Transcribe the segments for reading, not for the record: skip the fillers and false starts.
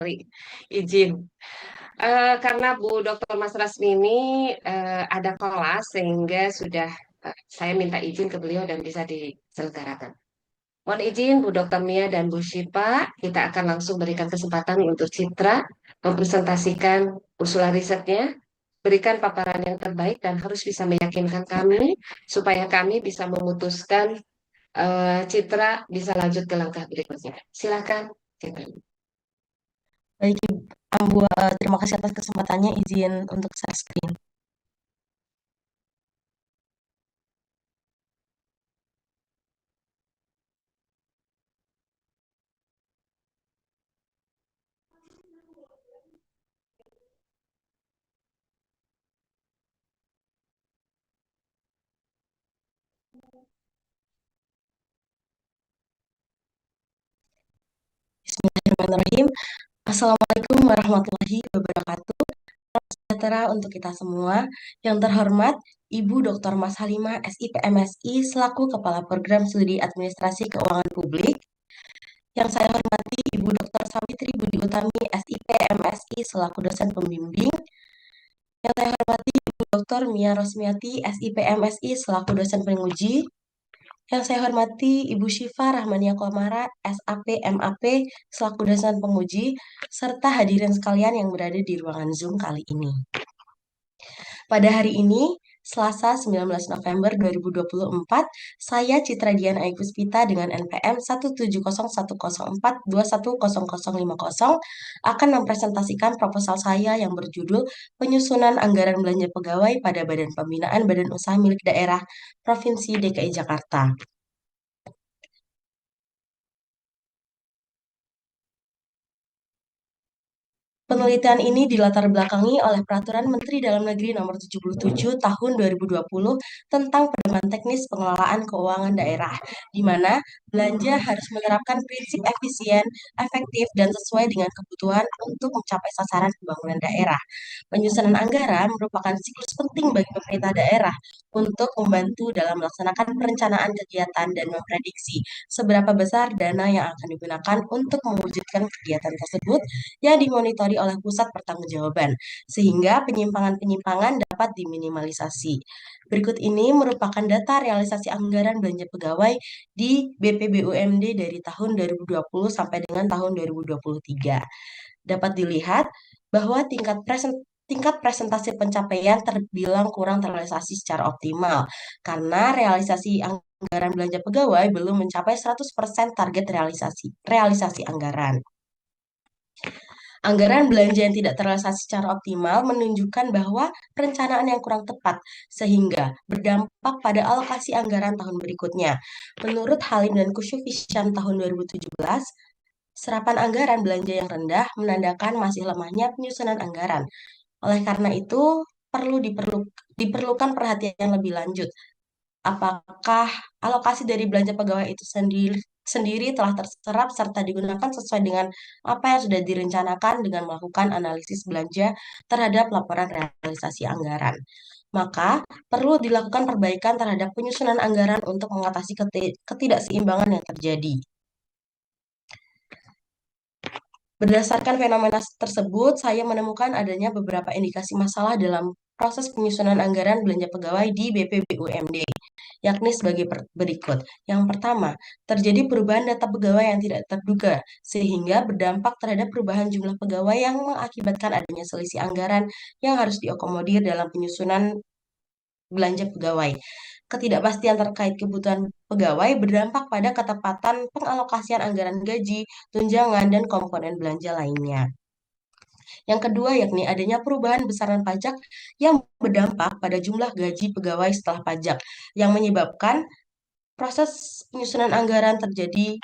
Sorry, izin. Karena Bu Dr. Mas Rasmini ada kelas sehingga sudah saya minta izin ke beliau dan bisa diselenggarakan. Mohon izin Bu Dr. Mia dan Bu Syifa, kita akan langsung berikan kesempatan untuk Citra mempresentasikan usulan risetnya, berikan paparan yang terbaik dan harus bisa meyakinkan kami supaya kami bisa memutuskan Citra bisa lanjut ke langkah berikutnya. Silakan, Citra. Baik, terima kasih atas kesempatannya. Izin untuk share screen. Bismillahirrahmanirrahim. Assalamualaikum warahmatullahi wabarakatuh. Sejahtera untuk kita semua. Yang terhormat, Ibu Dr. Mas Halimah, SIPMSI, selaku Kepala Program Studi Administrasi Keuangan Publik. Yang saya hormati, Ibu Dr. Sawitri Budi Utami, SIPMSI, selaku dosen pembimbing. Yang saya hormati, Ibu Dr. Mia Rosmiati, SIPMSI, selaku dosen penguji. Yang saya hormati Ibu Syifa Rahmania Komara, SAP MAP, selaku dosen penguji, serta hadirin sekalian yang berada di ruangan Zoom kali ini. Pada hari ini, Selasa 19 November 2024, saya Citra Dian Aiguspita dengan NPM 1701042100050 akan mempresentasikan proposal saya yang berjudul Penyusunan Anggaran Belanja Pegawai pada Badan Pembinaan Badan Usaha Milik Daerah Provinsi DKI Jakarta. Penelitian ini dilatar belakangi oleh Peraturan Menteri Dalam Negeri Nomor 77 Tahun 2020 tentang pedoman teknis pengelolaan keuangan daerah, di mana belanja harus menerapkan prinsip efisien, efektif, dan sesuai dengan kebutuhan untuk mencapai sasaran pembangunan daerah. Penyusunan anggaran merupakan siklus penting bagi pemerintah daerah untuk membantu dalam melaksanakan perencanaan kegiatan dan memprediksi seberapa besar dana yang akan digunakan untuk mewujudkan kegiatan tersebut yang dimonitori oleh pusat pertanggungjawaban, sehingga penyimpangan-penyimpangan dapat diminimalisasi. Berikut ini merupakan data realisasi anggaran belanja pegawai di BPBUMD dari tahun 2020 sampai dengan tahun 2023. Dapat dilihat bahwa tingkat presentasi pencapaian terbilang kurang terrealisasi secara optimal karena realisasi anggaran belanja pegawai belum mencapai 100% target realisasi anggaran. Anggaran belanja yang tidak terrealisasi secara optimal menunjukkan bahwa perencanaan yang kurang tepat, sehingga berdampak pada alokasi anggaran tahun berikutnya. Menurut Halim dan Kusyufisyan tahun 2017, serapan anggaran belanja yang rendah menandakan masih lemahnya penyusunan anggaran. Oleh karena itu, diperlukan perhatian lebih lanjut. Apakah alokasi dari belanja pegawai itu sendiri telah terserap serta digunakan sesuai dengan apa yang sudah direncanakan dengan melakukan analisis belanja terhadap laporan realisasi anggaran. Maka perlu dilakukan perbaikan terhadap penyusunan anggaran untuk mengatasi ketidakseimbangan yang terjadi. Berdasarkan fenomena tersebut, saya menemukan adanya beberapa indikasi masalah dalam proses penyusunan anggaran belanja pegawai di BPBUMD, yakni sebagai berikut. Yang pertama, terjadi perubahan data pegawai yang tidak terduga, sehingga berdampak terhadap perubahan jumlah pegawai yang mengakibatkan adanya selisih anggaran yang harus diakomodir dalam penyusunan belanja pegawai. Ketidakpastian terkait kebutuhan pegawai berdampak pada ketepatan pengalokasian anggaran gaji, tunjangan, dan komponen belanja lainnya. Yang kedua, yakni adanya perubahan besaran pajak yang berdampak pada jumlah gaji pegawai setelah pajak, yang menyebabkan proses penyusunan anggaran terjadi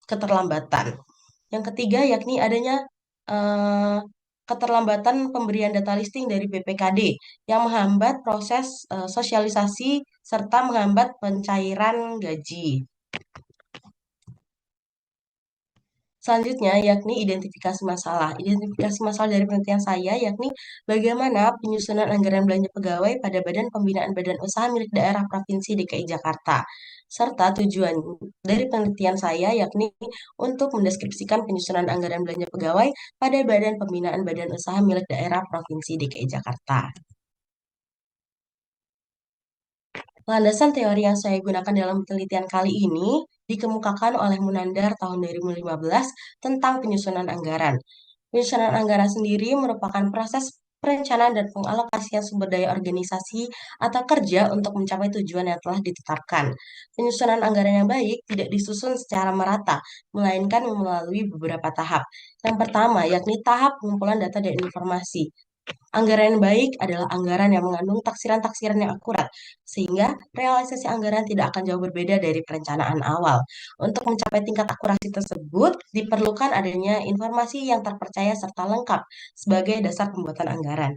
keterlambatan. Yang ketiga, yakni adanya eh, keterlambatan pemberian data listing dari BPKD yang menghambat proses sosialisasi serta menghambat pencairan gaji. Selanjutnya yakni identifikasi masalah. Identifikasi masalah dari penelitian saya yakni bagaimana penyusunan anggaran belanja pegawai pada Badan Pembinaan Badan Usaha milik daerah Provinsi DKI Jakarta. Serta tujuan dari penelitian saya yakni untuk mendeskripsikan penyusunan anggaran belanja pegawai pada Badan Pembinaan Badan Usaha milik daerah Provinsi DKI Jakarta. Landasan teori yang saya gunakan dalam penelitian kali ini dikemukakan oleh Munandar tahun 2015 tentang penyusunan anggaran. Penyusunan anggaran sendiri merupakan proses perencanaan dan pengalokasian sumber daya organisasi atau kerja untuk mencapai tujuan yang telah ditetapkan. Penyusunan anggaran yang baik tidak disusun secara merata, melainkan melalui beberapa tahap. Yang pertama, yakni tahap pengumpulan data dan informasi. Anggaran yang baik adalah anggaran yang mengandung taksiran-taksiran yang akurat, sehingga realisasi anggaran tidak akan jauh berbeda dari perencanaan awal. Untuk mencapai tingkat akurasi tersebut, diperlukan adanya informasi yang terpercaya serta lengkap sebagai dasar pembuatan anggaran.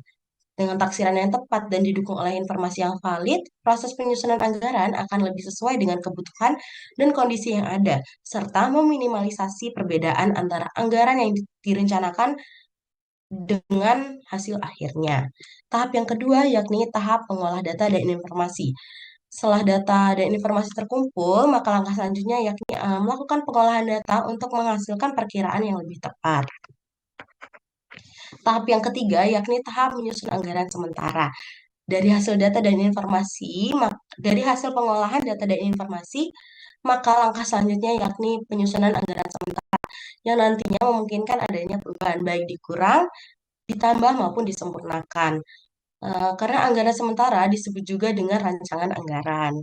Dengan taksiran yang tepat dan didukung oleh informasi yang valid, proses penyusunan anggaran akan lebih sesuai dengan kebutuhan dan kondisi yang ada, serta meminimalisasi perbedaan antara anggaran yang direncanakan dengan hasil akhirnya. Tahap yang kedua yakni tahap pengolah data dan informasi. Setelah data dan informasi terkumpul, maka langkah selanjutnya yakni melakukan pengolahan data untuk menghasilkan perkiraan yang lebih tepat. Tahap yang ketiga yakni tahap menyusun anggaran sementara. Dari hasil data dan informasi, dari hasil pengolahan data dan informasi, maka langkah selanjutnya yakni penyusunan anggaran sementara yang nantinya memungkinkan adanya perubahan baik dikurang, ditambah maupun disempurnakan. Karena anggaran sementara disebut juga dengan rancangan anggaran.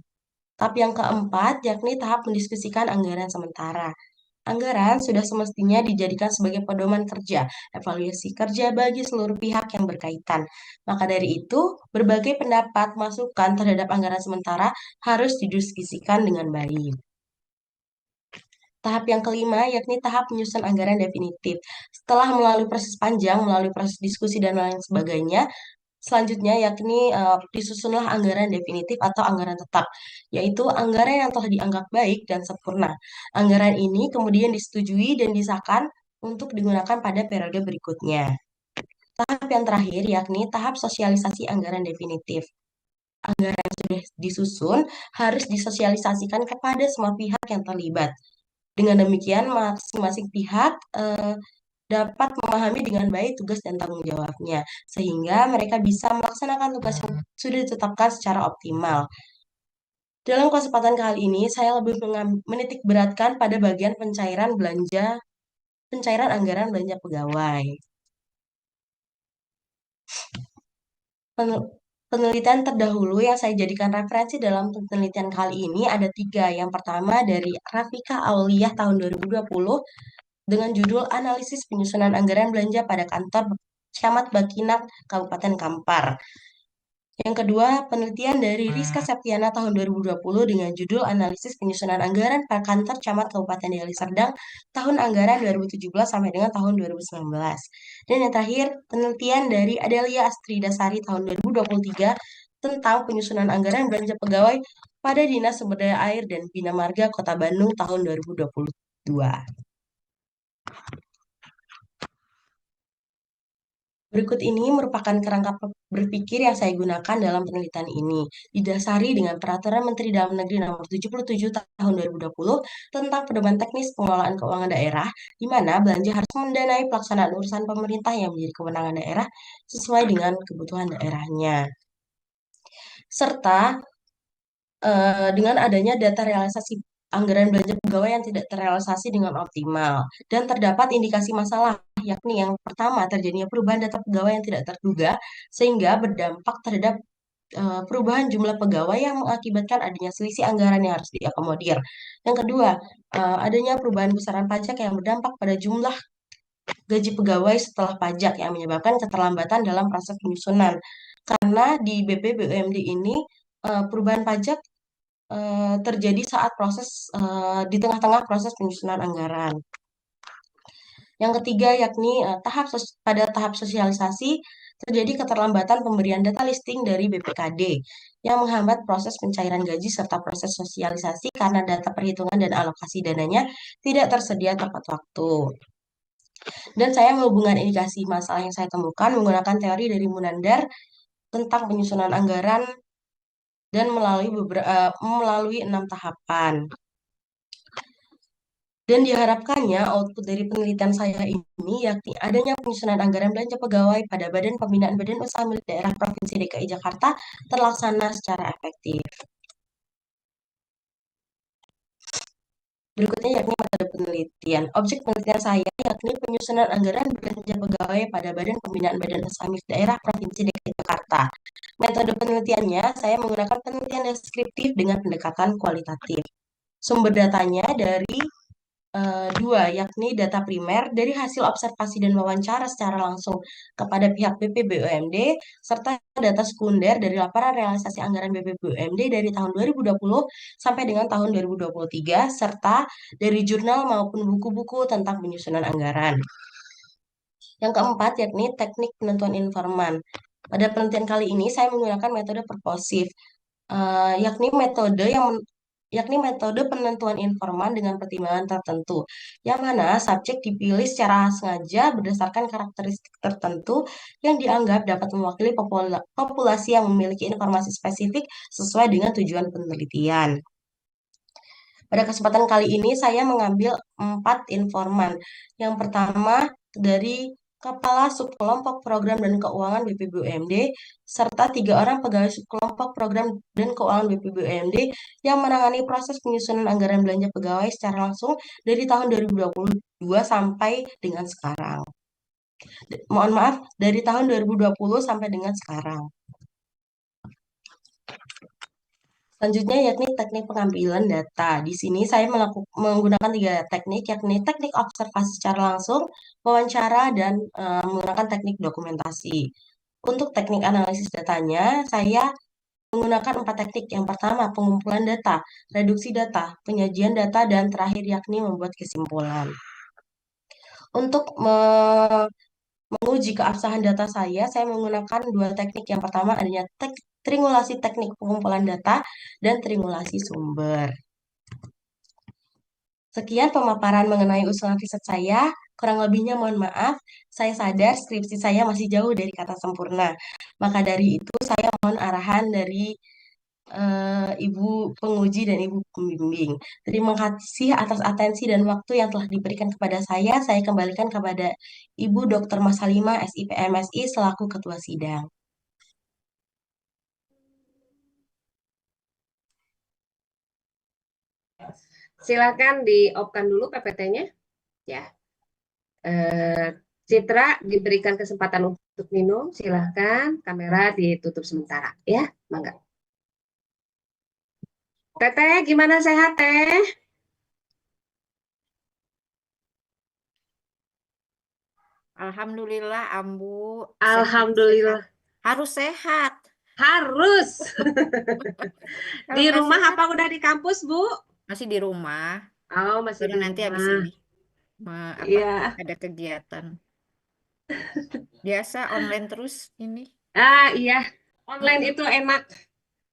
Tahap yang keempat yakni tahap mendiskusikan anggaran sementara. Anggaran sudah semestinya dijadikan sebagai pedoman kerja, evaluasi kerja bagi seluruh pihak yang berkaitan. Maka dari itu, berbagai pendapat, masukan terhadap anggaran sementara harus didiskusikan dengan baik. Tahap yang kelima yakni tahap menyusun anggaran definitif. Setelah melalui proses panjang, melalui proses diskusi dan lain sebagainya, selanjutnya yakni disusunlah anggaran definitif atau anggaran tetap, yaitu anggaran yang telah dianggap baik dan sempurna. Anggaran ini kemudian disetujui dan disahkan untuk digunakan pada periode berikutnya. Tahap yang terakhir yakni tahap sosialisasi anggaran definitif. Anggaran yang sudah disusun harus disosialisasikan kepada semua pihak yang terlibat. Dengan demikian, masing-masing pihak dapat memahami dengan baik tugas dan tanggung jawabnya, sehingga mereka bisa melaksanakan tugas yang sudah ditetapkan secara optimal. Dalam kesempatan kali ini, saya lebih menitik beratkan pada bagian pencairan anggaran belanja pegawai. Penelitian terdahulu yang saya jadikan referensi dalam penelitian kali ini ada 3. Yang pertama dari Rafika Auliyah tahun 2020 dengan judul Analisis Penyusunan Anggaran Belanja pada Kantor Camat Bakinat Kabupaten Kampar. Yang kedua, penelitian dari Rizka Septiana tahun 2020 dengan judul Analisis Penyusunan Anggaran pada Kantor Camat Kabupaten Deli Serdang tahun anggaran 2017 sampai dengan tahun 2019. Dan yang terakhir, penelitian dari Adelia Astridasari tahun 2023 tentang penyusunan anggaran belanja pegawai pada Dinas Sumber Daya Air dan Bina Marga Kota Bandung tahun 2022. Berikut ini merupakan kerangka berpikir yang saya gunakan dalam penelitian ini, didasari dengan Peraturan Menteri Dalam Negeri Nomor 77 Tahun 2020 tentang pedoman teknis pengelolaan keuangan daerah, di mana belanja harus mendanai pelaksanaan urusan pemerintah yang menjadi kewenangan daerah sesuai dengan kebutuhan daerahnya. Serta dengan adanya data realisasi anggaran belanja pegawai yang tidak terrealisasi dengan optimal. Dan terdapat indikasi masalah, yakni yang pertama terjadinya perubahan data pegawai yang tidak terduga, sehingga berdampak terhadap perubahan jumlah pegawai yang mengakibatkan adanya selisih anggaran yang harus diakomodir. Yang kedua, adanya perubahan besaran pajak yang berdampak pada jumlah gaji pegawai setelah pajak yang menyebabkan keterlambatan dalam proses penyusunan. Karena di BP BUMD ini perubahan pajak terjadi saat di tengah-tengah proses penyusunan anggaran. Yang ketiga yakni pada tahap sosialisasi terjadi keterlambatan pemberian data listing dari BPKD yang menghambat proses pencairan gaji serta proses sosialisasi karena data perhitungan dan alokasi dananya tidak tersedia tepat waktu. Dan saya menghubungkan indikasi masalah yang saya temukan menggunakan teori dari Munandar tentang penyusunan anggaran dan melalui 6 tahapan. Dan diharapkannya output dari penelitian saya ini yakni adanya penyusunan anggaran belanja pegawai pada Badan Pembinaan Badan Usaha Milik Daerah Provinsi DKI Jakarta terlaksana secara efektif. Berikutnya yakni metode penelitian. Objek penelitian saya yakni penyusunan anggaran belanja pegawai pada Badan Pembinaan Badan Usaha Milik Daerah Provinsi DKI Jakarta. Metode penelitiannya, saya menggunakan penelitian deskriptif dengan pendekatan kualitatif. Sumber datanya dari dua, yakni data primer dari hasil observasi dan wawancara secara langsung kepada pihak BPBUMD, serta data sekunder dari laporan realisasi anggaran BPBUMD dari tahun 2020 sampai dengan tahun 2023, serta dari jurnal maupun buku-buku tentang penyusunan anggaran. Yang keempat, yakni teknik penentuan informan. Pada penelitian kali ini, saya menggunakan metode purposif, yakni metode penentuan informan dengan pertimbangan tertentu, yang mana subjek dipilih secara sengaja berdasarkan karakteristik tertentu yang dianggap dapat mewakili populasi yang memiliki informasi spesifik sesuai dengan tujuan penelitian. Pada kesempatan kali ini saya mengambil 4 informan. Yang pertama dari Kepala Subkelompok Program dan Keuangan BPBUMD, serta 3 orang pegawai subkelompok program dan keuangan BPBUMD yang menangani proses penyusunan anggaran belanja pegawai secara langsung dari tahun 2022 sampai dengan sekarang. Mohon maaf, dari tahun 2020 sampai dengan sekarang. Selanjutnya yakni teknik pengambilan data. Di sini saya menggunakan 3 teknik, yakni teknik observasi secara langsung, wawancara, dan menggunakan teknik dokumentasi. Untuk teknik analisis datanya, saya menggunakan 4 teknik. Yang pertama, pengumpulan data, reduksi data, penyajian data, dan terakhir yakni membuat kesimpulan. Untuk menguji keabsahan data saya menggunakan 2 teknik. Yang pertama adanya triangulasi teknik pengumpulan data dan triangulasi sumber. Sekian pemaparan mengenai usulan riset saya. Kurang lebihnya mohon maaf. Saya sadar skripsi saya masih jauh dari kata sempurna. Maka dari itu saya mohon arahan dari Ibu penguji dan Ibu pembimbing. Terima kasih atas atensi dan waktu yang telah diberikan kepada saya. Saya kembalikan kepada Ibu Dr. Mas Halimah, SIPMSI, selaku Ketua Sidang. Silakan di-off-kan dulu PPT-nya. Ya. Citra diberikan kesempatan untuk minum. Silakan. Kamera ditutup sementara. Ya, mangga. Teteh, gimana sehat, Teh? Alhamdulillah, Ambu. Alhamdulillah. Harus sehat. Harus. Kalau Di nggak rumah sehat, apa udah di kampus, Bu? masih di rumah. Oh, masih Baru di nanti habis rumah. ini Iya. ada kegiatan. Biasa online terus ini. Iya. Online itu enak.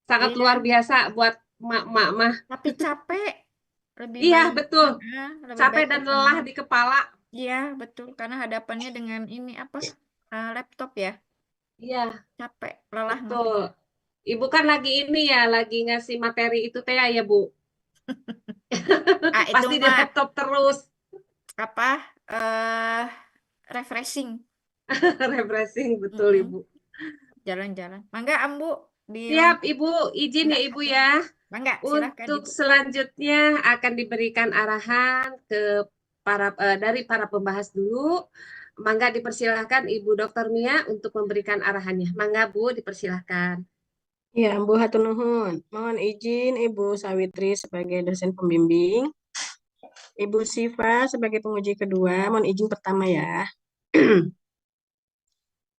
Sangat Iya, luar biasa buat emak-emak mah. tapi capek. Lebih Iya, baik, betul. lebih Capek baik dan ketemu. lelah di kepala. Iya, betul. Karena hadapannya dengan ini laptop ya. Iya, Capek, lelah betul. nanti. Ibu kan lagi ini ya, lagi ngasih materi itu teh ya, Bu. Itu Pasti di mah laptop terus. apa? eh Refreshing. Refreshing, betul, Mm-mm. Ibu. Jalan-jalan. Mangga, Ambu, Siap, dilanjut. Ibu. Izin ya, Enggak, Ibu ya. Mangga, silahkan Untuk Ibu. selanjutnya akan diberikan arahan ke dari para pembahas dulu. Mangga dipersilahkan Ibu Dr. Mia untuk memberikan arahannya. Mangga Bu, dipersilahkan. Ya, Bu hatur nuhun. Mohon izin Ibu Sawitri sebagai dosen pembimbing, Ibu Siva sebagai penguji kedua. Mohon izin pertama ya.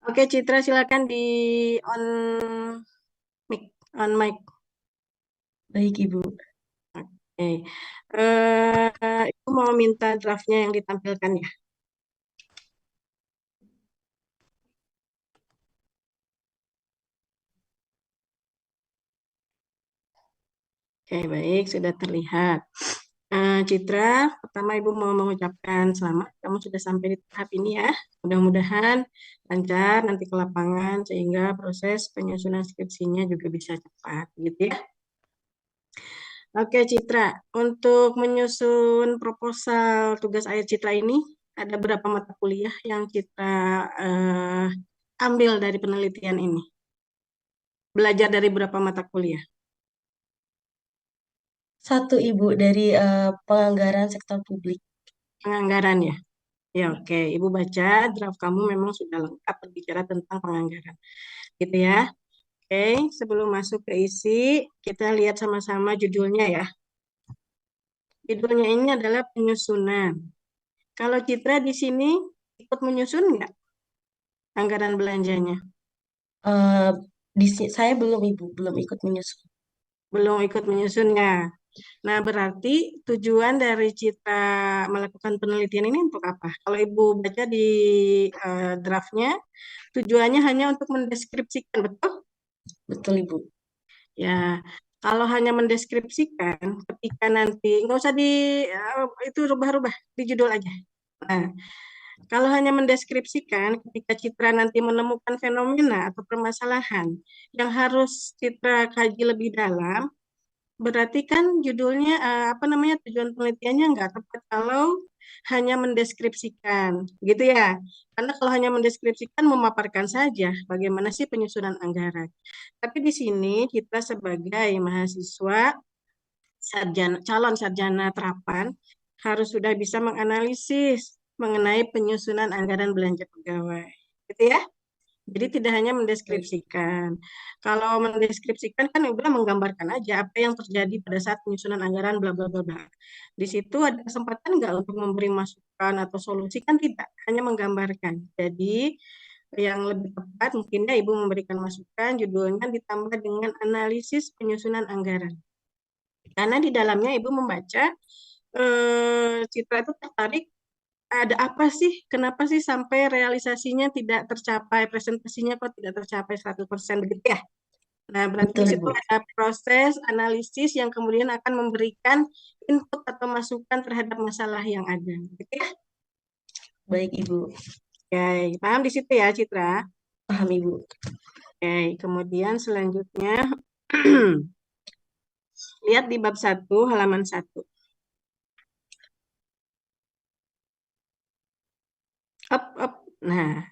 Oke, Citra silakan di on mic, on mic. Baik, Ibu. Oke. Ibu mau minta draftnya yang ditampilkan ya. Oke, baik, sudah terlihat. Citra, pertama Ibu mau mengucapkan selamat, kamu sudah sampai di tahap ini ya. Mudah-mudahan lancar nanti ke lapangan sehingga proses penyusunan skripsinya juga bisa cepat, gitu ya. Oke, Citra, untuk menyusun proposal tugas akhir Citra ini, ada berapa mata kuliah yang Citra ambil dari penelitian ini? Belajar dari berapa mata kuliah? Satu Ibu dari penganggaran sektor publik. Penganggaran ya? Ya, oke. Ibu baca draft kamu memang sudah lengkap berbicara tentang penganggaran. Gitu ya. Oke, sebelum masuk ke isi, kita lihat sama-sama judulnya ya. Judulnya ini adalah penyusunan. Kalau Citra di sini ikut menyusun nggak anggaran belanjanya? Eh, saya belum Ibu, belum ikut menyusun. Belum ikut menyusunnya. Nah, berarti tujuan dari Citra melakukan penelitian ini untuk apa? Kalau Ibu baca di draftnya, tujuannya hanya untuk mendeskripsikan, betul? Betul Ibu. Ya, kalau hanya mendeskripsikan, ketika nanti, nggak usah itu rubah-rubah, di judul aja. Nah, kalau hanya mendeskripsikan, ketika Citra nanti menemukan fenomena atau permasalahan yang harus Citra kaji lebih dalam, berarti kan judulnya tujuan penelitiannya nggak tepat kalau hanya mendeskripsikan, gitu ya. Karena kalau hanya mendeskripsikan memaparkan saja bagaimana sih penyusunan anggaran. Tapi di sini kita sebagai mahasiswa calon sarjana terapan harus sudah bisa menganalisis mengenai penyusunan anggaran belanja pegawai, gitu ya. Jadi tidak hanya mendeskripsikan. Kalau mendeskripsikan kan udah menggambarkan aja apa yang terjadi pada saat penyusunan anggaran bla bla bla bla. Di situ ada kesempatan nggak untuk memberi masukan atau solusi kan tidak, hanya menggambarkan. Jadi yang lebih tepat mungkinnya Ibu memberikan masukan, judulnya ditambah dengan analisis penyusunan anggaran. Karena di dalamnya Ibu membaca Citra itu tertarik ada apa sih? Kenapa sih sampai realisasinya tidak tercapai, presentasinya kok tidak tercapai 100% begitu ya? Nah, berarti Betul di situ Ibu. ada proses analisis yang kemudian akan memberikan input atau masukan terhadap masalah yang ada. Gitu ya? Baik Ibu. Oke, paham di situ ya, Citra? Paham Ibu. Oke, kemudian selanjutnya lihat di bab 1 halaman 1. Up. Nah,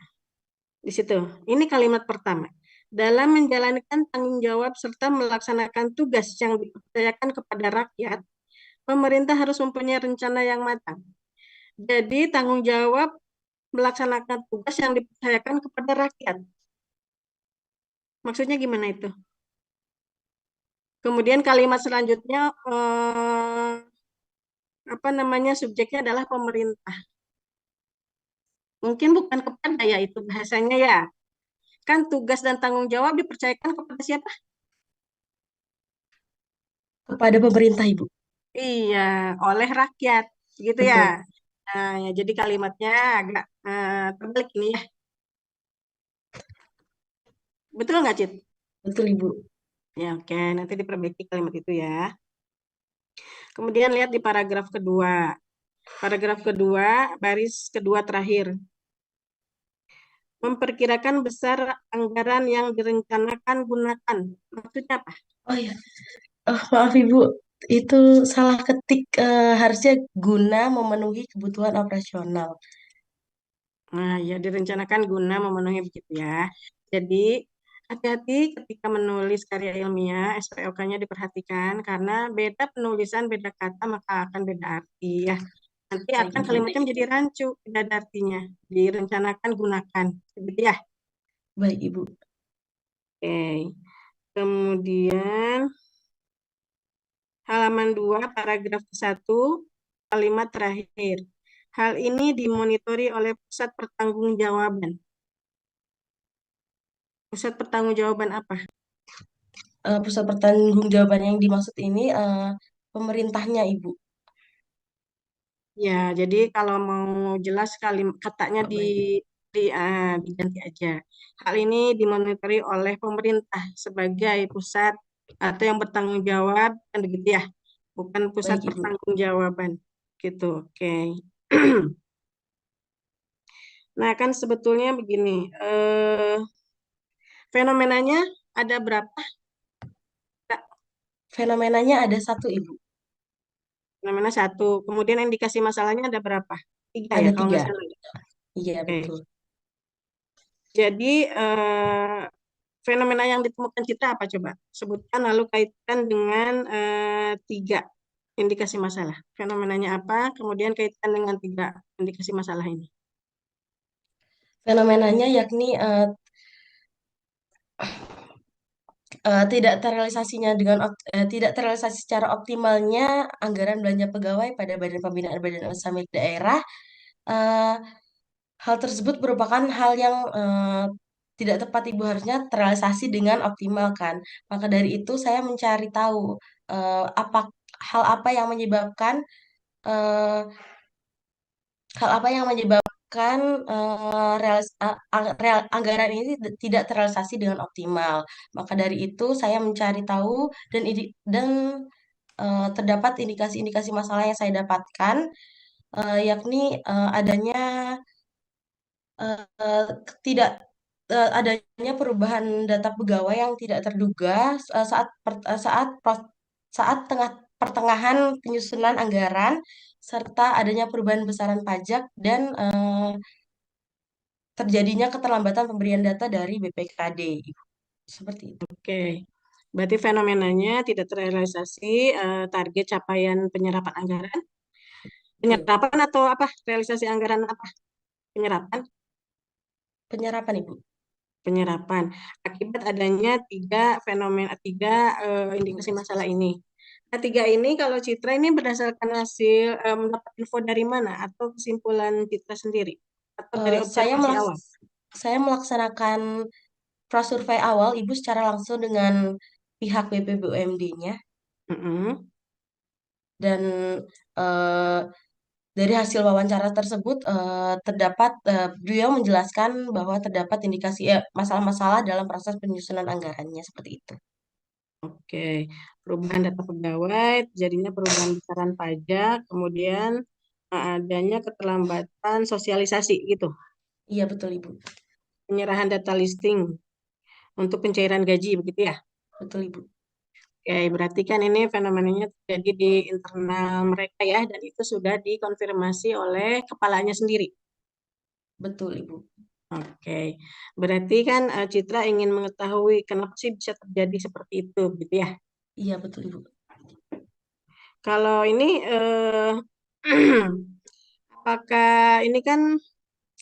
di situ. Ini kalimat pertama. Dalam menjalankan tanggung jawab serta melaksanakan tugas yang dipercayakan kepada rakyat, pemerintah harus mempunyai rencana yang matang. Jadi tanggung jawab melaksanakan tugas yang dipercayakan kepada rakyat. Maksudnya gimana itu? Kemudian kalimat selanjutnya subjeknya adalah pemerintah. Mungkin bukan kepada ya itu bahasanya ya. Kan tugas dan tanggung jawab dipercayakan kepada siapa? Kepada pemerintah Ibu. Iya, oleh rakyat, gitu ya. Betul. Nah, ya, jadi kalimatnya agak terbalik ini ya. Betul nggak, Cit? Betul Ibu. Ya, oke. Nanti diperbaiki kalimat itu ya. Kemudian lihat di paragraf kedua. Paragraf kedua, baris kedua terakhir. Memperkirakan besar anggaran yang direncanakan gunakan. Maksudnya apa? Oh ya, maaf Ibu, itu salah ketik. Harusnya guna memenuhi kebutuhan operasional. Nah, ya direncanakan guna memenuhi begitu ya. Jadi, hati-hati ketika menulis karya ilmiah, SPOK-nya diperhatikan karena beda penulisan, beda kata, maka akan beda arti ya. Nanti Baik, akan Ibu. kalimatnya menjadi rancu, tidak ada artinya. Direncanakan gunakan. Begitu ya. Baik Ibu. Oke. Kemudian halaman 2, paragraf 1, kalimat terakhir. Hal ini dimonitori oleh pusat pertanggungjawaban. Pusat pertanggungjawaban apa? Pusat pertanggungjawaban yang dimaksud ini pemerintahnya Ibu. Ya, jadi kalau mau jelas katanya Oh, baik. diganti aja. Hal ini dimonitori oleh pemerintah sebagai pusat atau yang bertanggung jawab kan begitu ya, bukan pusat Baik, Ibu. pertanggungjawaban gitu. Oke. Nah, kan sebetulnya begini, fenomenanya ada berapa? Fenomenanya ada satu, Ibu. Fenomena satu. Kemudian indikasi masalahnya ada berapa? 3 ya Ada kalau nggak 3. salah. Iya, Oke. betul. Jadi fenomena yang ditemukan Citra apa coba? Sebutkan lalu kaitkan dengan 3 indikasi masalah. Fenomenanya apa? Kemudian kaitkan dengan 3 indikasi masalah ini. Fenomenanya yakni tidak terrealisasi secara optimalnya anggaran belanja pegawai pada Badan Pembinaan Badan Usaha Milik Daerah. Eh, Hal tersebut merupakan hal yang tidak tepat, Ibu, harusnya terrealisasi dengan optimal kan. Maka dari itu saya mencari tahu eh, apa hal apa yang menyebabkan eh, anggaran ini tidak terrealisasi dengan optimal. Maka dari itu saya mencari tahu dan terdapat indikasi-indikasi masalah yang saya dapatkan, yakni adanya eh, tidak adanya perubahan data pegawai yang tidak terduga saat pertengahan penyusunan anggaran, serta adanya perubahan besaran pajak dan terjadinya keterlambatan pemberian data dari BPKD. Seperti itu. Oke. Berarti fenomenanya tidak terrealisasi target capaian penyerapan anggaran. Betul. Penyerapan atau apa? Realisasi anggaran apa? Penyerapan. Penyerapan, Ibu. Penyerapan akibat adanya 3 indikasi masalah ini. Nah, 3 ini kalau Citra ini berdasarkan hasil mendapat info dari mana atau kesimpulan Citra sendiri atau dari Eh, saya observasi melaks awal? saya melaksanakan prasurvei awal, Ibu, secara langsung dengan pihak BPBUMD-nya, Mm-mm. dan eh, dari hasil wawancara tersebut beliau menjelaskan bahwa terdapat indikasi masalah-masalah dalam proses penyusunan anggarannya seperti itu. Oke, perubahan data pegawai, jadinya perubahan besaran pajak, kemudian adanya keterlambatan sosialisasi gitu, Iya, betul, Ibu. penyerahan data listing untuk pencairan gaji begitu ya. Betul, Ibu. Oke, berarti kan ini fenomenanya terjadi di internal mereka ya, dan itu sudah dikonfirmasi oleh kepalanya sendiri. Betul, Ibu. Oke, berarti kan Citra ingin mengetahui kenapa sih bisa terjadi seperti itu, gitu ya. Iya, betul, Ibu. Kalau ini, apakah ini kan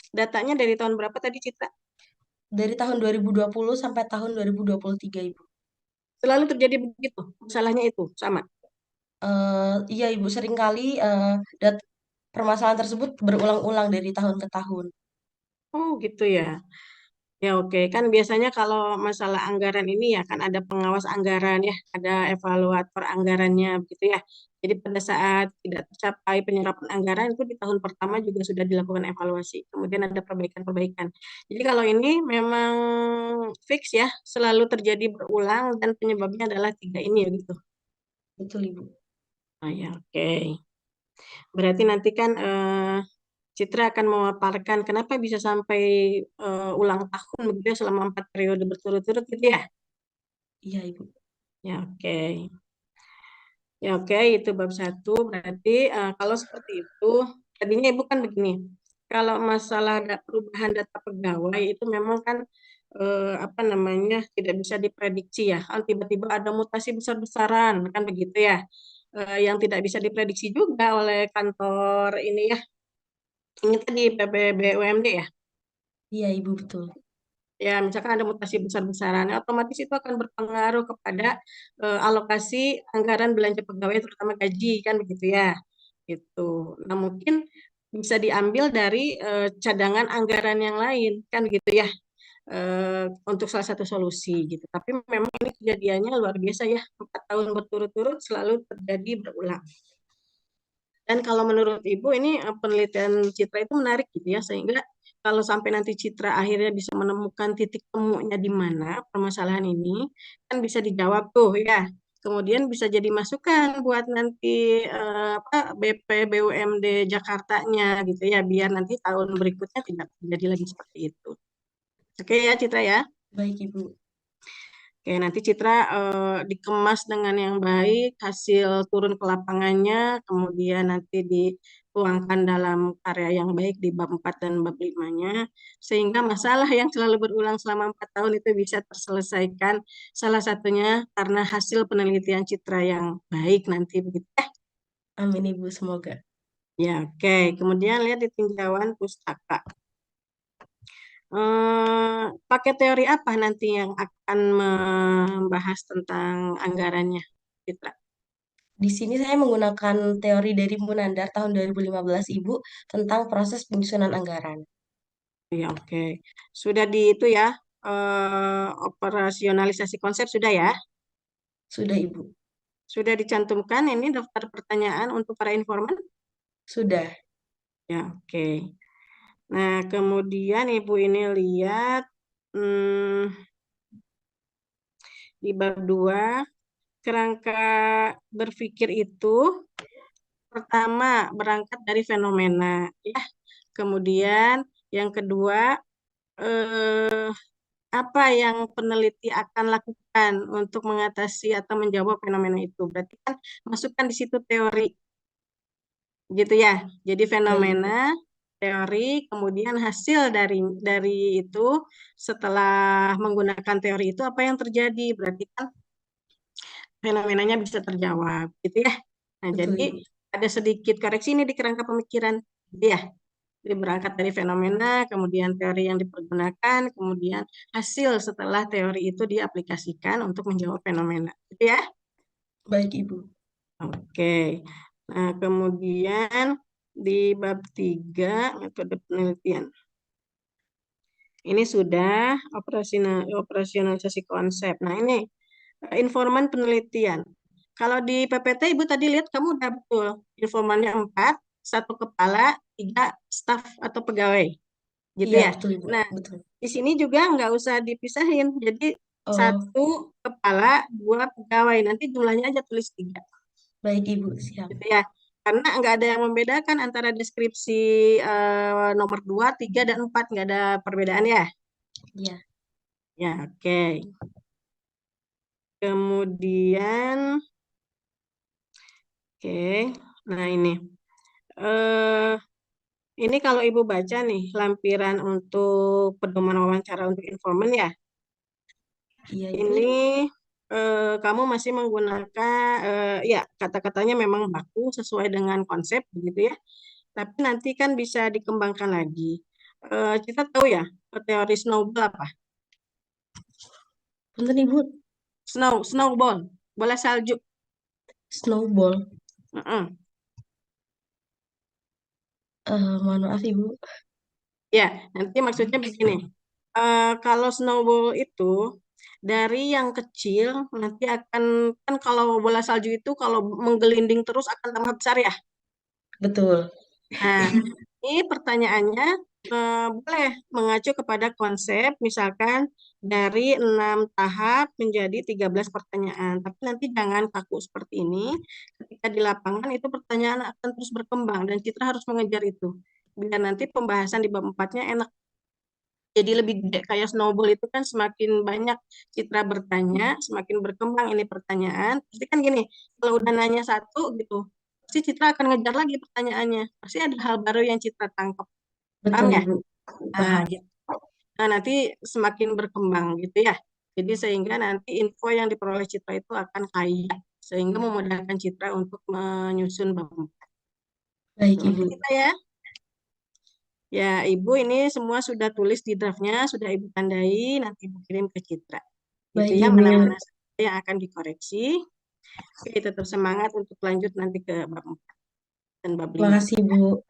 datanya dari tahun berapa tadi Citra? Dari tahun 2020 sampai tahun 2023, Ibu. Selalu terjadi begitu, masalahnya itu sama. Iya, Ibu, seringkali permasalahan tersebut berulang-ulang dari tahun ke tahun. Oh gitu ya. Ya oke, kan biasanya kalau masalah anggaran ini ya kan ada pengawas anggaran ya, ada evaluator anggarannya begitu ya. Jadi pada saat tidak tercapai penyerapan anggaran itu di tahun pertama juga sudah dilakukan evaluasi. Kemudian ada perbaikan-perbaikan. Jadi kalau ini memang fix ya, selalu terjadi berulang dan penyebabnya adalah 3 ini ya gitu. Betul, Ibu. Oh ya oke. Berarti nanti kan Citra akan memaparkan kenapa bisa sampai ulang tahun begitu ya selama 4 periode berturut-turut gitu ya. Iya, Ibu. Ya, oke. Ya, oke, itu bab 1. Berarti kalau seperti itu, tadinya Ibu kan begini. Kalau masalah perubahan data pegawai itu memang kan apa namanya tidak bisa diprediksi ya. Kan tiba-tiba ada mutasi besar-besaran kan begitu ya. Yang tidak bisa diprediksi juga oleh kantor ini ya. Ini tadi PPBUMD ya. Iya, Ibu, betul. Ya, misalkan ada mutasi besar-besaran, otomatis itu akan berpengaruh kepada alokasi anggaran belanja pegawai, terutama gaji, kan begitu ya. Gitu. Nah, mungkin bisa diambil dari cadangan anggaran yang lain, kan gitu ya, untuk salah satu solusi gitu. Tapi memang ini kejadiannya luar biasa ya, 4 tahun berturut-turut selalu terjadi berulang. Dan kalau menurut Ibu ini penelitian Citra itu menarik gitu ya, sehingga kalau sampai nanti Citra akhirnya bisa menemukan titik temunya di mana permasalahan ini, kan bisa dijawab tuh ya. Kemudian bisa jadi masukan buat nanti BP BUMD Jakartanya gitu ya, biar nanti tahun berikutnya tidak terjadi lagi seperti itu. Oke ya Citra ya. Baik, Ibu. Oke, nanti Citra dikemas dengan yang baik, hasil turun ke lapangannya, kemudian nanti dituangkan dalam karya yang baik di bab 4 dan bab 5-nya, sehingga masalah yang selalu berulang selama 4 tahun itu bisa terselesaikan, salah satunya karena hasil penelitian Citra yang baik nanti begitu. Amin, Ibu. Semoga. Ya, oke. Kemudian lihat di tinjauan pustaka. Pakai teori apa nanti yang akan membahas tentang anggarannya, Citra? Di sini saya menggunakan teori dari Munandar tahun 2015, Ibu, tentang proses penyusunan anggaran. Ya, oke. Sudah di itu ya, operasionalisasi konsep sudah ya? Sudah, Ibu. Sudah dicantumkan ini daftar pertanyaan untuk para informan? Sudah. Ya, oke. Nah, kemudian Ibu ini lihat di bab 2, kerangka berpikir itu pertama berangkat dari fenomena, ya. Kemudian yang kedua, eh, apa yang peneliti akan lakukan untuk mengatasi atau menjawab fenomena itu? Berarti kan masukkan di situ teori, gitu ya. Jadi Baik, Ibu. fenomena, teori, kemudian hasil dari itu setelah menggunakan teori itu apa yang terjadi? Berarti kan fenomenanya bisa terjawab, gitu ya. Nah, Betul, jadi Ibu. ada sedikit koreksi ini di kerangka pemikiran, gitu ya. Jadi berangkat dari fenomena, kemudian teori yang dipergunakan, kemudian hasil setelah teori itu diaplikasikan untuk menjawab fenomena. Gitu ya? Baik, Ibu. Oke. Nah, kemudian di bab 3, metode penelitian. Ini sudah operasionalisasi konsep. Nah, ini informan penelitian. Kalau di PPT Ibu tadi lihat kamu udah betul. Informannya 4, 1 kepala, 3 staf atau pegawai. Gitu Iya, ya. betul, Ibu. Nah, Betul. di sini juga nggak usah dipisahin. Jadi Oh, 1 kepala, 2 pegawai. Nanti jumlahnya aja tulis 3. baik, Ibu. Siap. Gitu ya. Karena nggak ada yang membedakan antara deskripsi nomor 2, 3, dan 4. Nggak ada perbedaan ya. Iya. Ya, oke. Kemudian, oke. Nah, eh ini kalau Ibu baca nih, lampiran untuk pedoman wawancara untuk informan ya. Iya, Ibu. Ini kamu masih menggunakan, ya kata-katanya memang baku sesuai dengan konsep begitu ya. Tapi nanti kan bisa dikembangkan lagi. Kita tahu ya, teori snowball apa? Punten, Ibu. Snowball, bola salju. Snowball. Heeh. Mohon maaf, Ibu. Ya, nanti maksudnya begini. Kalau snowball itu dari yang kecil nanti akan, kan kalau bola salju itu kalau menggelinding terus akan tambah besar ya. Betul. Nah, ini pertanyaannya boleh mengacu kepada konsep, misalkan dari 6 tahap menjadi 13 pertanyaan. Tapi nanti jangan kaku seperti ini. Ketika di lapangan itu pertanyaan akan terus berkembang dan Citra harus mengejar itu. Biar nanti pembahasan di bab 4-nya enak. Jadi lebih gede kayak snowball itu kan semakin banyak Citra bertanya, semakin berkembang ini pertanyaan. Pasti kan gini, kalau udah nanya satu gitu, pasti Citra akan ngejar lagi pertanyaannya. Pasti ada hal baru yang Citra tangkap. Paham Betul, ya? Ibu. Nah, Paham. gitu. Nah, nanti semakin berkembang gitu ya. Jadi sehingga nanti info yang diperoleh Citra itu akan kaya. Sehingga memudahkan Citra untuk menyusun bab 4. Baik, Oke, Ibu. kita ya. Ya, Ibu ini semua sudah tulis di draftnya, sudah Ibu tandai, nanti Ibu kirim ke Citra. Gitu Baik, ya, Ibu. mana-mana saja yang akan dikoreksi. Oke, tetap semangat untuk lanjut nanti ke bab 4 dan bab Terima 5. kasih, Bu.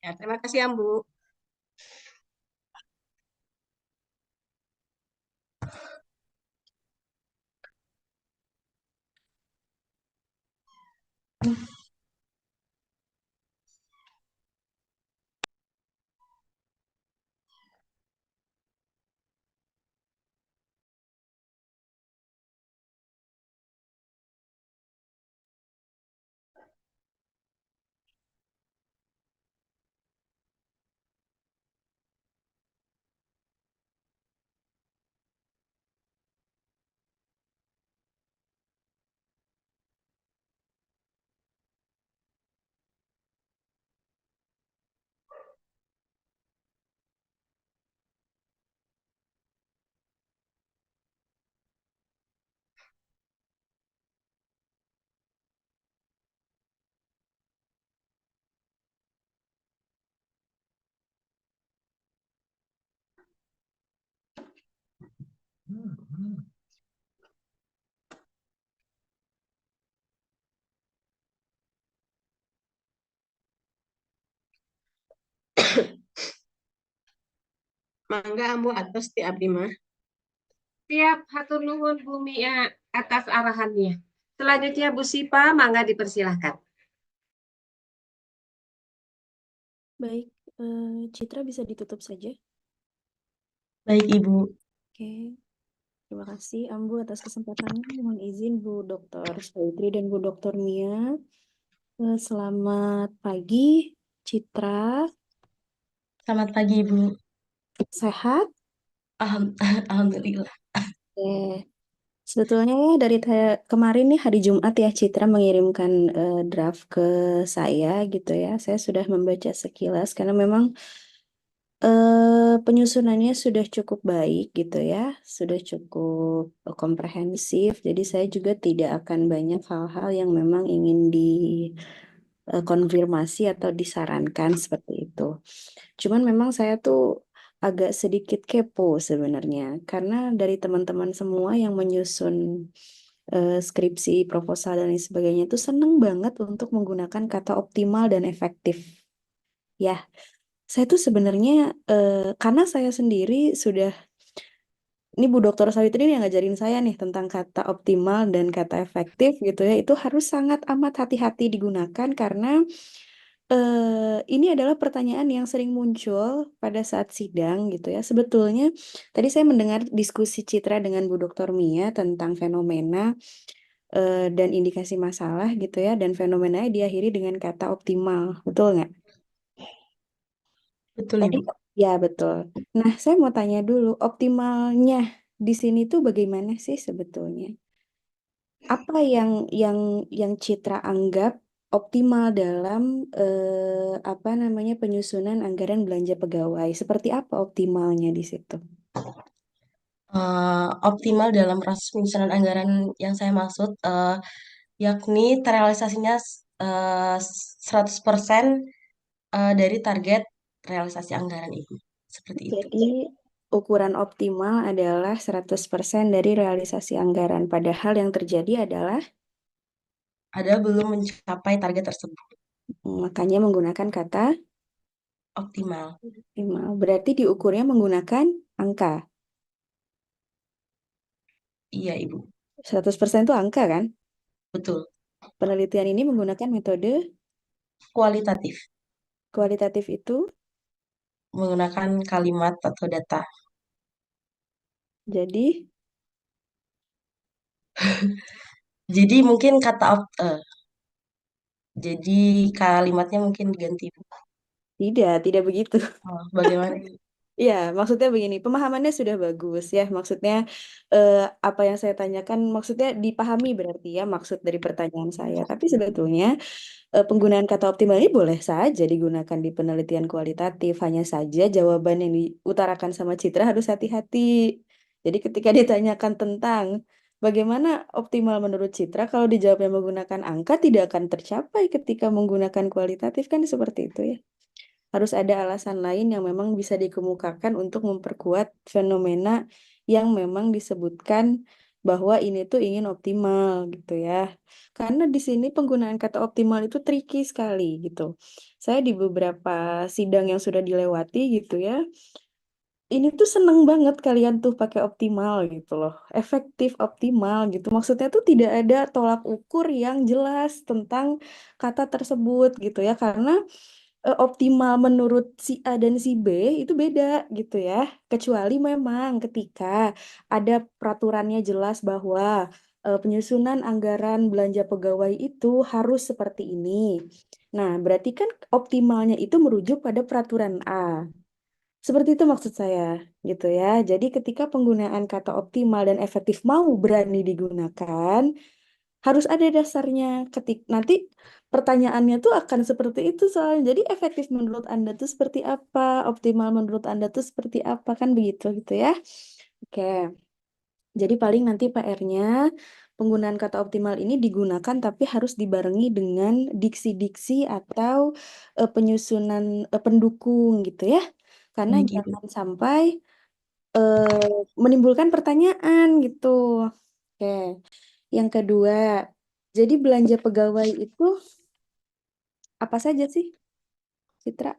Ya, terima kasih, Ambu. Mangga ambu atos ti abdi mah. Siap, hatur nuhun Bu Mia atas arahannya. Selanjutnya Bu Sipa, mangga dipersilahkan. Baik, Citra bisa ditutup saja. Baik, Ibu. Oke, terima kasih Ambu atas kesempatannya. Mohon izin Bu Dr. Saitri dan Bu Dr. Mia. Selamat pagi, Citra. Selamat pagi, Ibu. Sehat? Alhamdulillah. Sebetulnya ya dari kemarin nih hari Jumat ya Citra mengirimkan draft ke saya gitu ya. Saya sudah membaca sekilas karena memang penyusunannya sudah cukup baik gitu ya, sudah cukup komprehensif. Jadi saya juga tidak akan banyak hal-hal yang memang ingin dikonfirmasi atau disarankan seperti itu. Cuman memang saya tuh agak sedikit kepo sebenarnya karena dari teman-teman semua yang menyusun skripsi, proposal dan lain sebagainya itu seneng banget untuk menggunakan kata optimal dan efektif. Ya, saya tuh sebenarnya karena saya sendiri sudah ini Bu Dr. Sawitri yang ngajarin saya nih tentang kata optimal dan kata efektif gitu ya, itu harus sangat amat hati-hati digunakan karena ini adalah pertanyaan yang sering muncul pada saat sidang gitu ya. Sebetulnya tadi saya mendengar diskusi Citra dengan Bu Dr. Mia tentang fenomena dan indikasi masalah gitu ya, dan fenomenanya diakhiri dengan kata optimal, betul nggak? Betul, Tadi, Ibu. ya betul. Nah, saya mau tanya dulu, optimalnya di sini tuh bagaimana sih sebetulnya? Apa yang Citra anggap optimal dalam apa namanya penyusunan anggaran belanja pegawai? Seperti apa optimalnya di situ? Optimal dalam proses penyusunan anggaran yang saya maksud, yakni terrealisasinya 100% dari target realisasi anggaran itu. Seperti itu. Jadi ukuran optimal adalah 100% dari realisasi anggaran. Padahal yang terjadi adalah Ada belum mencapai target tersebut. makanya menggunakan kata Optimal. optimal. Berarti diukurnya menggunakan angka. Iya, Ibu. 100% itu angka kan? Betul. Penelitian ini menggunakan metode Kualitatif. kualitatif itu. Menggunakan kalimat atau data. Jadi Jadi mungkin jadi kalimatnya mungkin diganti, Ibu. tidak begitu. Bagaimana? Iya, maksudnya begini, pemahamannya sudah bagus ya. Maksudnya apa yang saya tanyakan, maksudnya dipahami berarti ya maksud dari pertanyaan saya. Tapi sebetulnya penggunaan kata optimal ini boleh saja digunakan di penelitian kualitatif. Hanya saja jawaban yang diutarakan sama Citra harus hati-hati. Jadi ketika ditanyakan tentang bagaimana optimal menurut Citra, kalau dijawabnya menggunakan angka tidak akan tercapai ketika menggunakan kualitatif kan seperti itu ya. Harus ada alasan lain yang memang bisa dikemukakan untuk memperkuat fenomena yang memang disebutkan bahwa ini tuh ingin optimal gitu ya. Karena di sini penggunaan kata optimal itu tricky sekali gitu. Saya di beberapa sidang yang sudah dilewati gitu ya, ini tuh seneng banget kalian tuh pakai optimal gitu loh. Efektif optimal gitu. Maksudnya tuh tidak ada tolak ukur yang jelas tentang kata tersebut gitu ya. Karena optimal menurut si A dan si B itu beda gitu ya. Kecuali memang ketika ada peraturannya jelas bahwa penyusunan anggaran belanja pegawai itu harus seperti ini. Nah, berarti kan optimalnya itu merujuk pada peraturan A. Seperti itu maksud saya, gitu ya. Jadi ketika penggunaan kata optimal dan efektif mau berani digunakan, harus ada dasarnya. Nanti pertanyaannya tuh akan seperti itu soalnya. Jadi efektif menurut Anda tuh seperti apa? Optimal menurut Anda tuh seperti apa? Kan begitu gitu ya. Oke. Jadi paling nanti PR-nya penggunaan kata optimal ini digunakan tapi harus dibarengi dengan diksi-diksi atau penyusunan pendukung gitu ya. Karena Baik, Ibu. jangan sampai menimbulkan pertanyaan gitu. Oke, yang kedua, jadi belanja pegawai itu apa saja sih, Citra?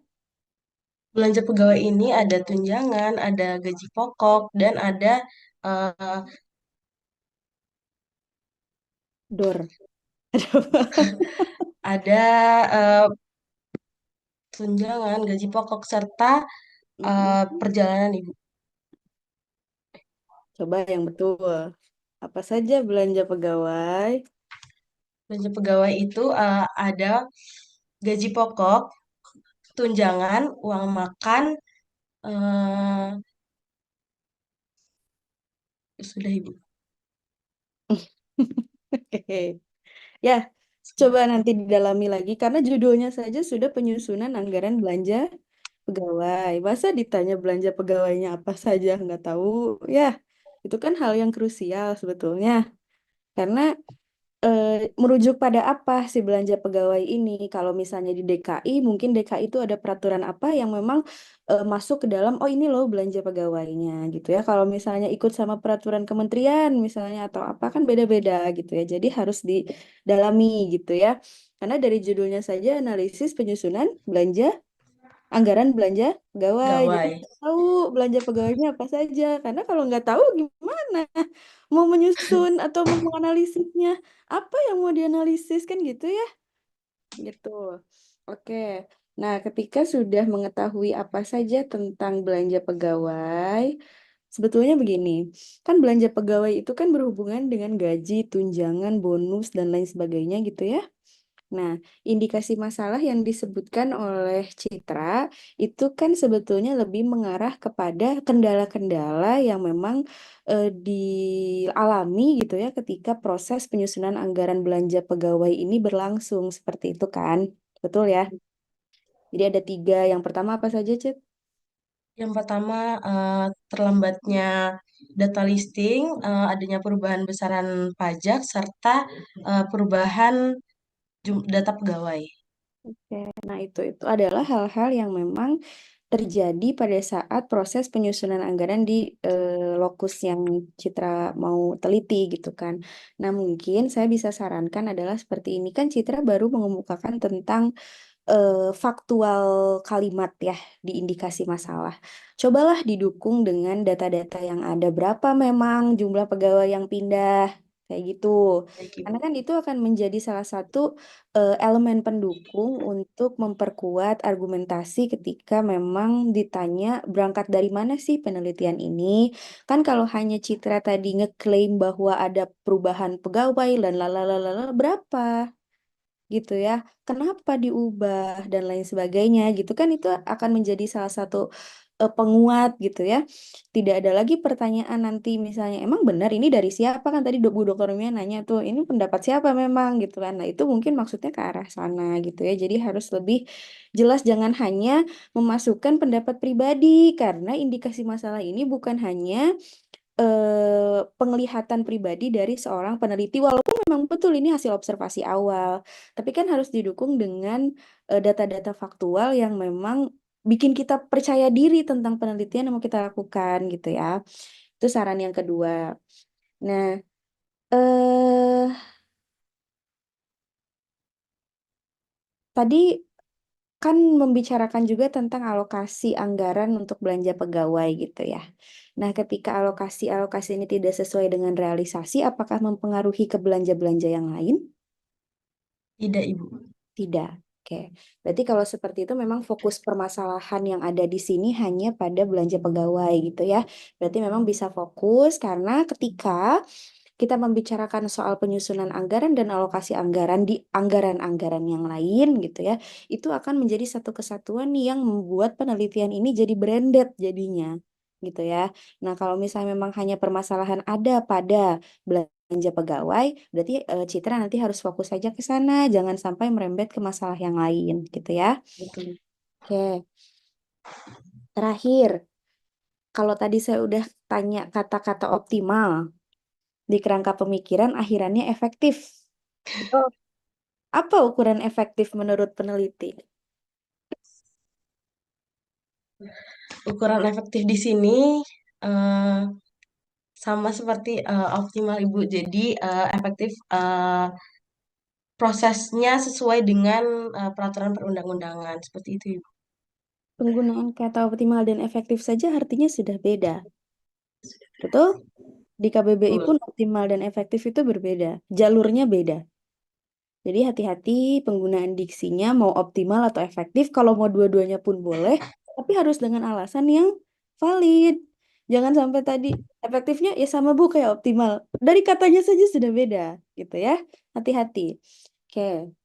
Belanja pegawai ini ada tunjangan, ada gaji pokok, dan ada eh, Dor. ada eh, tunjangan, gaji pokok serta Mm-mm. perjalanan Ibu. Coba yang betul. Apa saja belanja pegawai? Belanja pegawai itu ada gaji pokok, tunjangan, uang makan, eh, sudah Ibu. Oke. Ya, coba nanti didalami lagi karena judulnya saja sudah penyusunan anggaran belanja pegawai. Masa ditanya belanja pegawainya apa saja nggak tahu? Ya, itu kan hal yang krusial sebetulnya. Karena merujuk pada apa si belanja pegawai ini? Kalau misalnya di DKI, mungkin DKI itu ada peraturan apa yang memang masuk ke dalam, oh ini loh belanja pegawainya gitu ya. Kalau misalnya ikut sama peraturan kementerian misalnya atau apa kan beda-beda gitu ya. Jadi harus didalami gitu ya. Karena dari judulnya saja analisis penyusunan belanja anggaran belanja pegawai. Jadi Pegawai. harus tahu belanja pegawainya apa saja. Karena kalau nggak tahu gimana mau menyusun atau mau menganalisisnya apa yang mau dianalisis kan gitu ya, gitu. Oke. Nah, ketika sudah mengetahui apa saja tentang belanja pegawai, sebetulnya begini, kan belanja pegawai itu kan berhubungan dengan gaji, tunjangan, bonus, dan lain sebagainya gitu ya. Nah, indikasi masalah yang disebutkan oleh Citra itu kan sebetulnya lebih mengarah kepada kendala-kendala yang memang dialami gitu ya ketika proses penyusunan anggaran belanja pegawai ini berlangsung seperti itu kan, betul ya? Jadi ada tiga. Yang pertama apa saja, Cit? Yang pertama, terlambatnya data listing, adanya perubahan besaran pajak, serta perubahan data pegawai. Oke, nah itu adalah hal-hal yang memang terjadi pada saat proses penyusunan anggaran di lokus yang Citra mau teliti gitu kan. Nah, mungkin saya bisa sarankan adalah seperti ini kan Citra baru mengemukakan tentang faktual kalimat ya di indikasi masalah. Cobalah didukung dengan data-data yang ada berapa memang jumlah pegawai yang pindah kayak gitu. Baik, Karena Ibu. kan itu akan menjadi salah satu elemen pendukung untuk memperkuat argumentasi ketika memang ditanya berangkat dari mana sih penelitian ini. Kan kalau hanya Citra tadi ngeklaim bahwa ada perubahan pegawai dan lalalala berapa gitu ya. Kenapa diubah dan lain sebagainya gitu kan itu akan menjadi salah satu penguat gitu ya. Tidak ada lagi pertanyaan nanti misalnya emang benar ini dari siapa kan tadi Bu Dokter Mia nanya tuh ini pendapat siapa memang gitu kan. Nah, itu mungkin maksudnya ke arah sana gitu ya. Jadi harus lebih jelas jangan hanya memasukkan pendapat pribadi karena indikasi masalah ini bukan hanya penglihatan pribadi dari seorang peneliti walaupun memang betul ini hasil observasi awal tapi kan harus didukung dengan data-data faktual yang memang bikin kita percaya diri tentang penelitian yang mau kita lakukan gitu ya itu saran yang kedua. Nah, eh tadi kan membicarakan juga tentang alokasi anggaran untuk belanja pegawai gitu ya. Nah, ketika alokasi-alokasi ini tidak sesuai dengan realisasi, apakah mempengaruhi ke belanja-belanja yang lain? Tidak, Ibu. Tidak. Oke. Berarti kalau seperti itu memang fokus permasalahan yang ada di sini hanya pada belanja pegawai gitu ya. Berarti memang bisa fokus karena ketika kita membicarakan soal penyusunan anggaran dan alokasi anggaran di anggaran-anggaran yang lain gitu ya, itu akan menjadi satu kesatuan yang membuat penelitian ini jadi branded jadinya gitu ya. Nah, kalau misalnya memang hanya permasalahan ada pada belanja pegawai, berarti Citra nanti harus fokus saja ke sana, jangan sampai merembet ke masalah yang lain gitu ya. Betul. Oke, terakhir, kalau tadi saya udah tanya kata-kata optimal, di kerangka pemikiran akhirannya efektif. Itu apa ukuran efektif menurut peneliti? Ukuran efektif di sini eh, sama seperti optimal Ibu. Jadi efektif prosesnya sesuai dengan peraturan perundang-undangan seperti itu Ibu. Penggunaan kata optimal dan efektif saja artinya sudah beda. Betul? Di KBBI pun Betul. optimal dan efektif itu berbeda. Jalurnya beda. Jadi hati-hati penggunaan diksinya mau optimal atau efektif. Kalau mau dua-duanya pun boleh, tapi harus dengan alasan yang valid. Jangan sampai tadi efektifnya ya sama Bu kayak optimal. Dari katanya saja sudah beda gitu ya. Hati-hati. Oke.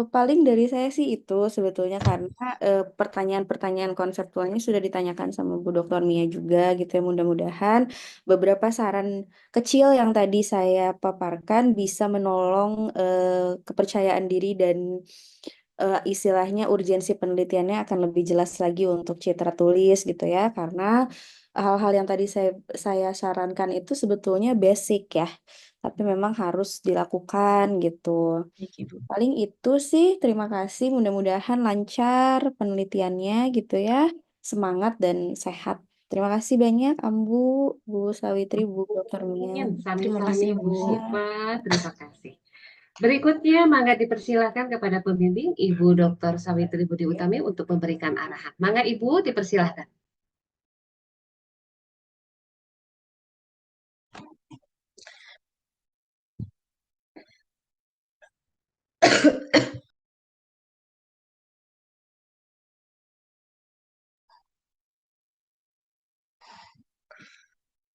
Paling dari saya sih itu sebetulnya karena pertanyaan-pertanyaan konseptualnya sudah ditanyakan sama Bu Dr. Mia juga gitu ya. Mudah-mudahan beberapa saran kecil yang tadi saya paparkan bisa menolong kepercayaan diri dan istilahnya urgensi penelitiannya akan lebih jelas lagi untuk citra tulis gitu ya. Karena hal-hal yang tadi saya sarankan itu sebetulnya basic ya, tapi memang harus dilakukan gitu. Baik, Ibu. Paling itu sih, terima kasih. Mudah-mudahan lancar penelitiannya gitu ya. Semangat dan sehat. Terima kasih banyak, Ambu, Bu Sawitri, Bu Dr. Mia. Terima Sami-sami kasih Bu Ibu. Syifa, terima kasih. Berikutnya, mangga dipersilakan kepada pembimbing Ibu Dr. Sawitri Budi Utami untuk memberikan arahan. Mangga Ibu dipersilakan.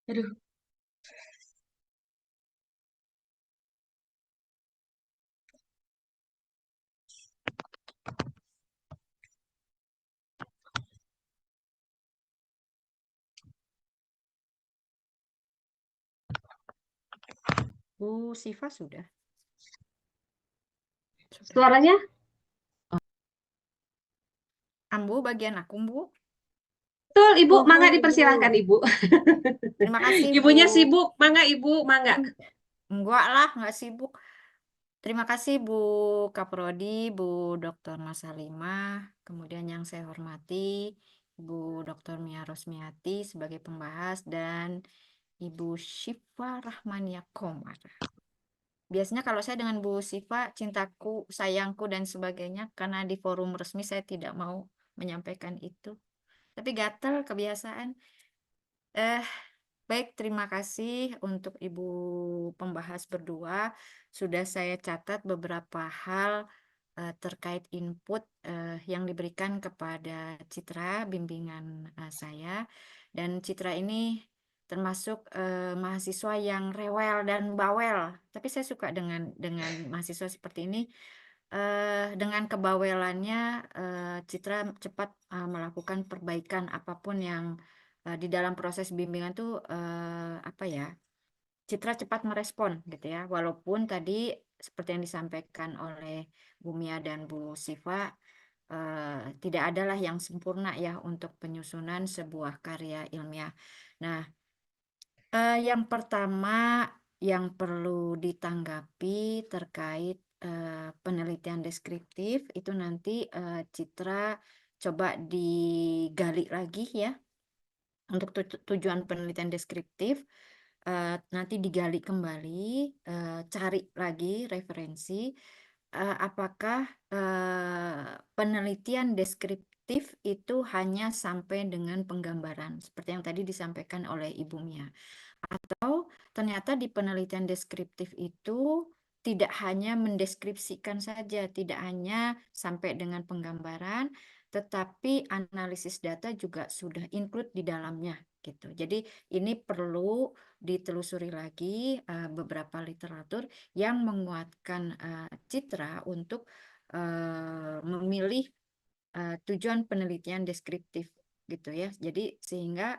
Aduh. Bu Siva sudah. Suaranya? Ambu bagian aku, Bu. Betul, Ibu. Bu, Mangga Bu. dipersilakan, Ibu. Terima kasih, Ibunya Bu. sibuk. Mangga, Ibu. Mangga. Enggak lah, nggak sibuk. Terima kasih Bu Kaprodi, Bu Dr. Mas Halimah, kemudian yang saya hormati Bu Dr. Mia Rosmiati sebagai pembahas dan Ibu Syifa Rahmania Komar. Biasanya kalau saya dengan Bu Syifa, cintaku, sayangku dan sebagainya, karena di forum resmi saya tidak mau menyampaikan itu. Tapi gatel kebiasaan. Baik, terima kasih untuk Ibu pembahas berdua. Sudah saya catat beberapa hal terkait input yang diberikan kepada Citra bimbingan saya. Dan Citra ini termasuk mahasiswa yang rewel dan bawel. Tapi saya suka dengan mahasiswa seperti ini. Dengan kebawelannya, Citra cepat melakukan perbaikan apapun yang di dalam proses bimbingan tuh apa ya, Citra cepat merespon gitu ya, walaupun tadi seperti yang disampaikan oleh Bu Mia dan Bu Siva, tidak adalah yang sempurna ya untuk penyusunan sebuah karya ilmiah. Nah, yang pertama yang perlu ditanggapi terkait penelitian deskriptif itu nanti Citra coba digali lagi ya. Untuk tujuan penelitian deskriptif, nanti digali kembali, cari lagi referensi, apakah penelitian deskriptif itu hanya sampai dengan penggambaran, seperti yang tadi disampaikan oleh Ibu Mia. Atau ternyata di penelitian deskriptif itu tidak hanya mendeskripsikan saja, tidak hanya sampai dengan penggambaran, tetapi analisis data juga sudah include di dalamnya gitu. Jadi ini perlu ditelusuri lagi beberapa literatur yang menguatkan Citra untuk memilih tujuan penelitian deskriptif gitu ya. Jadi sehingga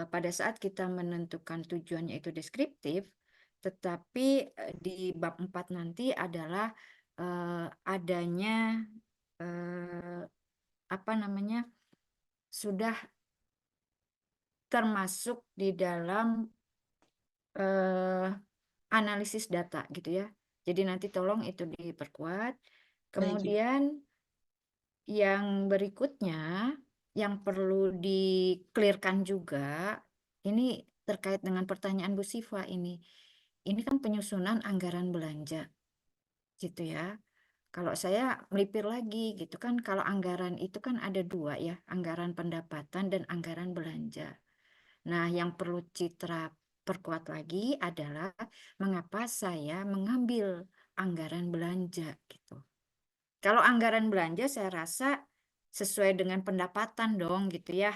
pada saat kita menentukan tujuannya itu deskriptif, tetapi di bab 4 nanti adalah adanya apa namanya, sudah termasuk di dalam analisis data gitu ya. Jadi nanti tolong itu diperkuat. Baik, Ibu. Kemudian yang berikutnya yang perlu di-clearkan juga, ini terkait dengan pertanyaan Bu Siva ini. Ini kan penyusunan anggaran belanja, gitu ya. Kalau saya melipir lagi gitu kan, kalau anggaran itu kan ada dua ya, anggaran pendapatan dan anggaran belanja. Nah, yang perlu Citra perkuat lagi adalah mengapa saya mengambil anggaran belanja gitu. Kalau anggaran belanja saya rasa sesuai dengan pendapatan dong gitu ya.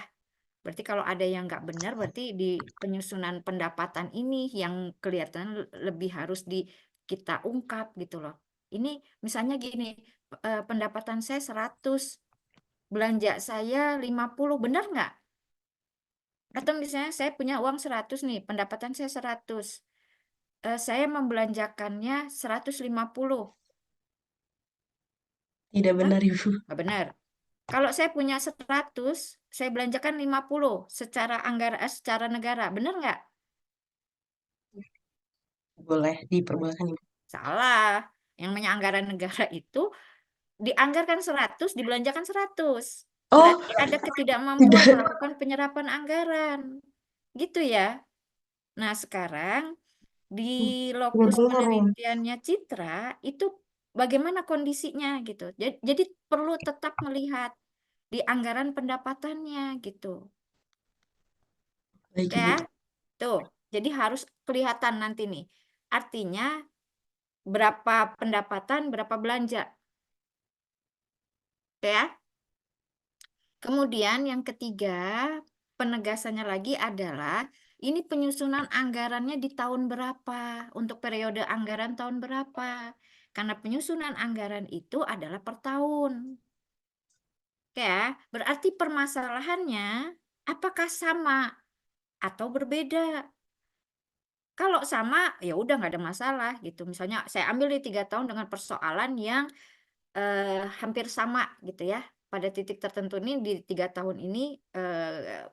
Berarti kalau ada yang nggak benar, berarti di penyusunan pendapatan ini yang kelihatan lebih harus kita ungkap gitu loh. Ini misalnya gini, pendapatan saya 100, belanja saya 50, benar nggak? Atau misalnya saya punya uang 100 nih, pendapatan saya 100. Saya membelanjakannya 150. Tidak Hah? benar, Ibu. Nggak benar. Kalau saya punya 100, saya belanjakan 50 secara negara, benar nggak? Boleh diperbolehkan, Ibu. Salah. Yang namanya anggaran negara itu dianggarkan 100, dibelanjakan 100. Oh, Berarti ada ketidakmampuan tidak. melakukan penyerapan anggaran. Gitu ya. Nah, sekarang di lokus Benar nih. penelitiannya Citra itu bagaimana kondisinya gitu. Jadi perlu tetap melihat di anggaran pendapatannya gitu. Baik, Oke Ibu. ya. Tuh. Jadi harus kelihatan nanti nih. Artinya berapa pendapatan, berapa belanja. Oke ya. Kemudian yang ketiga, penegasannya lagi adalah ini penyusunan anggarannya di tahun berapa, untuk periode anggaran tahun berapa. Karena penyusunan anggaran itu adalah per tahun. Oke ya, berarti permasalahannya apakah sama atau berbeda? Kalau sama, ya udah nggak ada masalah gitu. Misalnya saya ambil di 3 tahun dengan persoalan yang hampir sama gitu ya. Pada titik tertentu ini di 3 tahun ini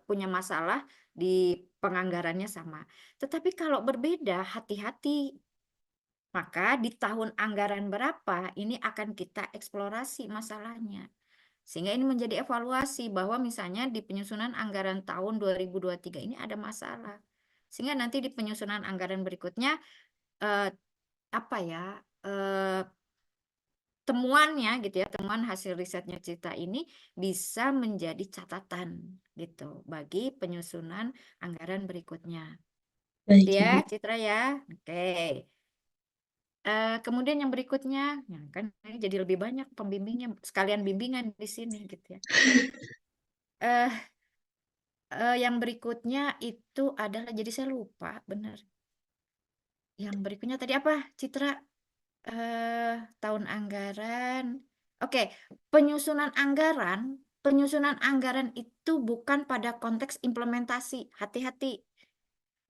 punya masalah di penganggarannya sama. Tetapi kalau berbeda, hati-hati. Maka di tahun anggaran berapa ini akan kita eksplorasi masalahnya. Sehingga ini menjadi evaluasi bahwa misalnya di penyusunan anggaran tahun 2023 ini ada masalah. Sehingga nanti di penyusunan anggaran berikutnya apa ya temuannya gitu ya, temuan hasil risetnya Citra ini bisa menjadi catatan gitu bagi penyusunan anggaran berikutnya. Baik, Gitu Ibu. ya, Citra ya. Oke. Kemudian yang berikutnya, ya kan ini jadi lebih banyak pembimbingnya, sekalian bimbingan di sini gitu ya. Eh, yang berikutnya itu adalah, jadi saya lupa benar. Yang berikutnya tadi apa, Citra? Tahun anggaran. Oke, penyusunan anggaran itu bukan pada konteks implementasi. Hati-hati.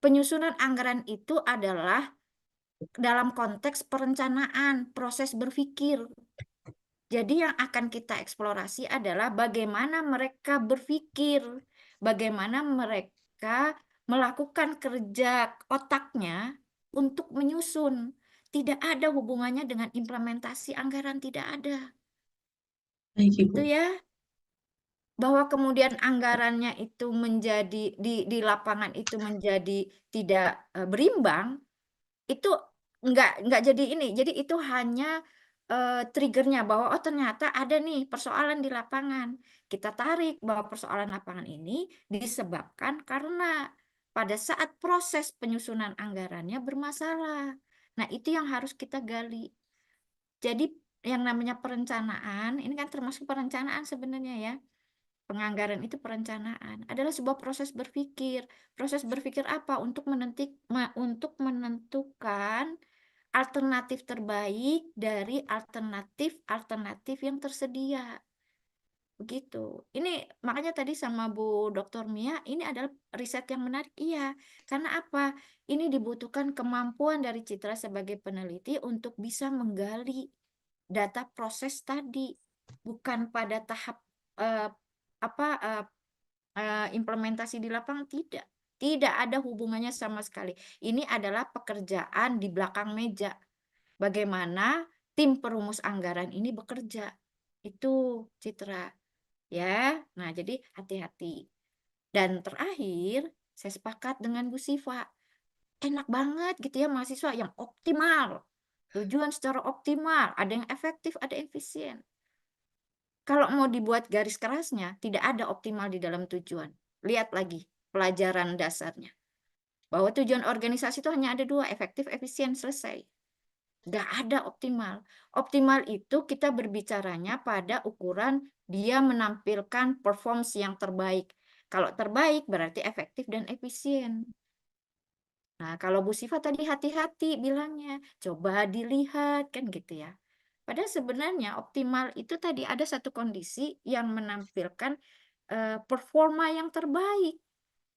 Penyusunan anggaran itu adalah dalam konteks perencanaan, proses berpikir. Jadi yang akan kita eksplorasi adalah bagaimana mereka berpikir, bagaimana mereka melakukan kerja otaknya untuk menyusun. Tidak ada hubungannya dengan implementasi anggaran, tidak ada. Baik, Ibu. Itu ya. Bahwa kemudian anggarannya itu menjadi di lapangan itu menjadi tidak berimbang, itu nggak jadi ini. Jadi itu hanya triggernya bahwa oh ternyata ada nih persoalan di lapangan. Kita tarik bahwa persoalan lapangan ini disebabkan karena pada saat proses penyusunan anggarannya bermasalah. Nah, itu yang harus kita gali. Jadi yang namanya perencanaan, ini kan termasuk perencanaan sebenarnya ya. Penganggaran itu perencanaan adalah sebuah proses berpikir. Proses berpikir apa? Untuk menentukan alternatif terbaik dari alternatif yang tersedia. Begitu. Ini makanya tadi sama Bu Dr. Mia, ini adalah riset yang menarik. Iya, karena apa? Ini dibutuhkan kemampuan dari Citra sebagai peneliti untuk bisa menggali data proses tadi, bukan pada tahap implementasi di lapangan, tidak ada hubungannya sama sekali. Ini adalah pekerjaan di belakang meja. Bagaimana tim perumus anggaran ini bekerja. Itu Citra. ya. Nah, jadi hati-hati. Dan terakhir, saya sepakat dengan Bu Siva. Enak banget gitu ya mahasiswa yang optimal. Tujuan secara optimal, ada yang efektif, ada yang efisien. Kalau mau dibuat garis kerasnya, tidak ada optimal di dalam tujuan. Lihat lagi pelajaran dasarnya. Bahwa tujuan organisasi itu hanya ada dua, efektif, efisien, selesai. Nggak ada optimal. Optimal itu kita berbicaranya pada ukuran dia menampilkan performance yang terbaik. Kalau terbaik berarti efektif dan efisien. Nah, kalau Bu Siva tadi hati-hati bilangnya, coba dilihat kan gitu ya. Padahal sebenarnya optimal itu tadi ada satu kondisi yang menampilkan performa yang terbaik.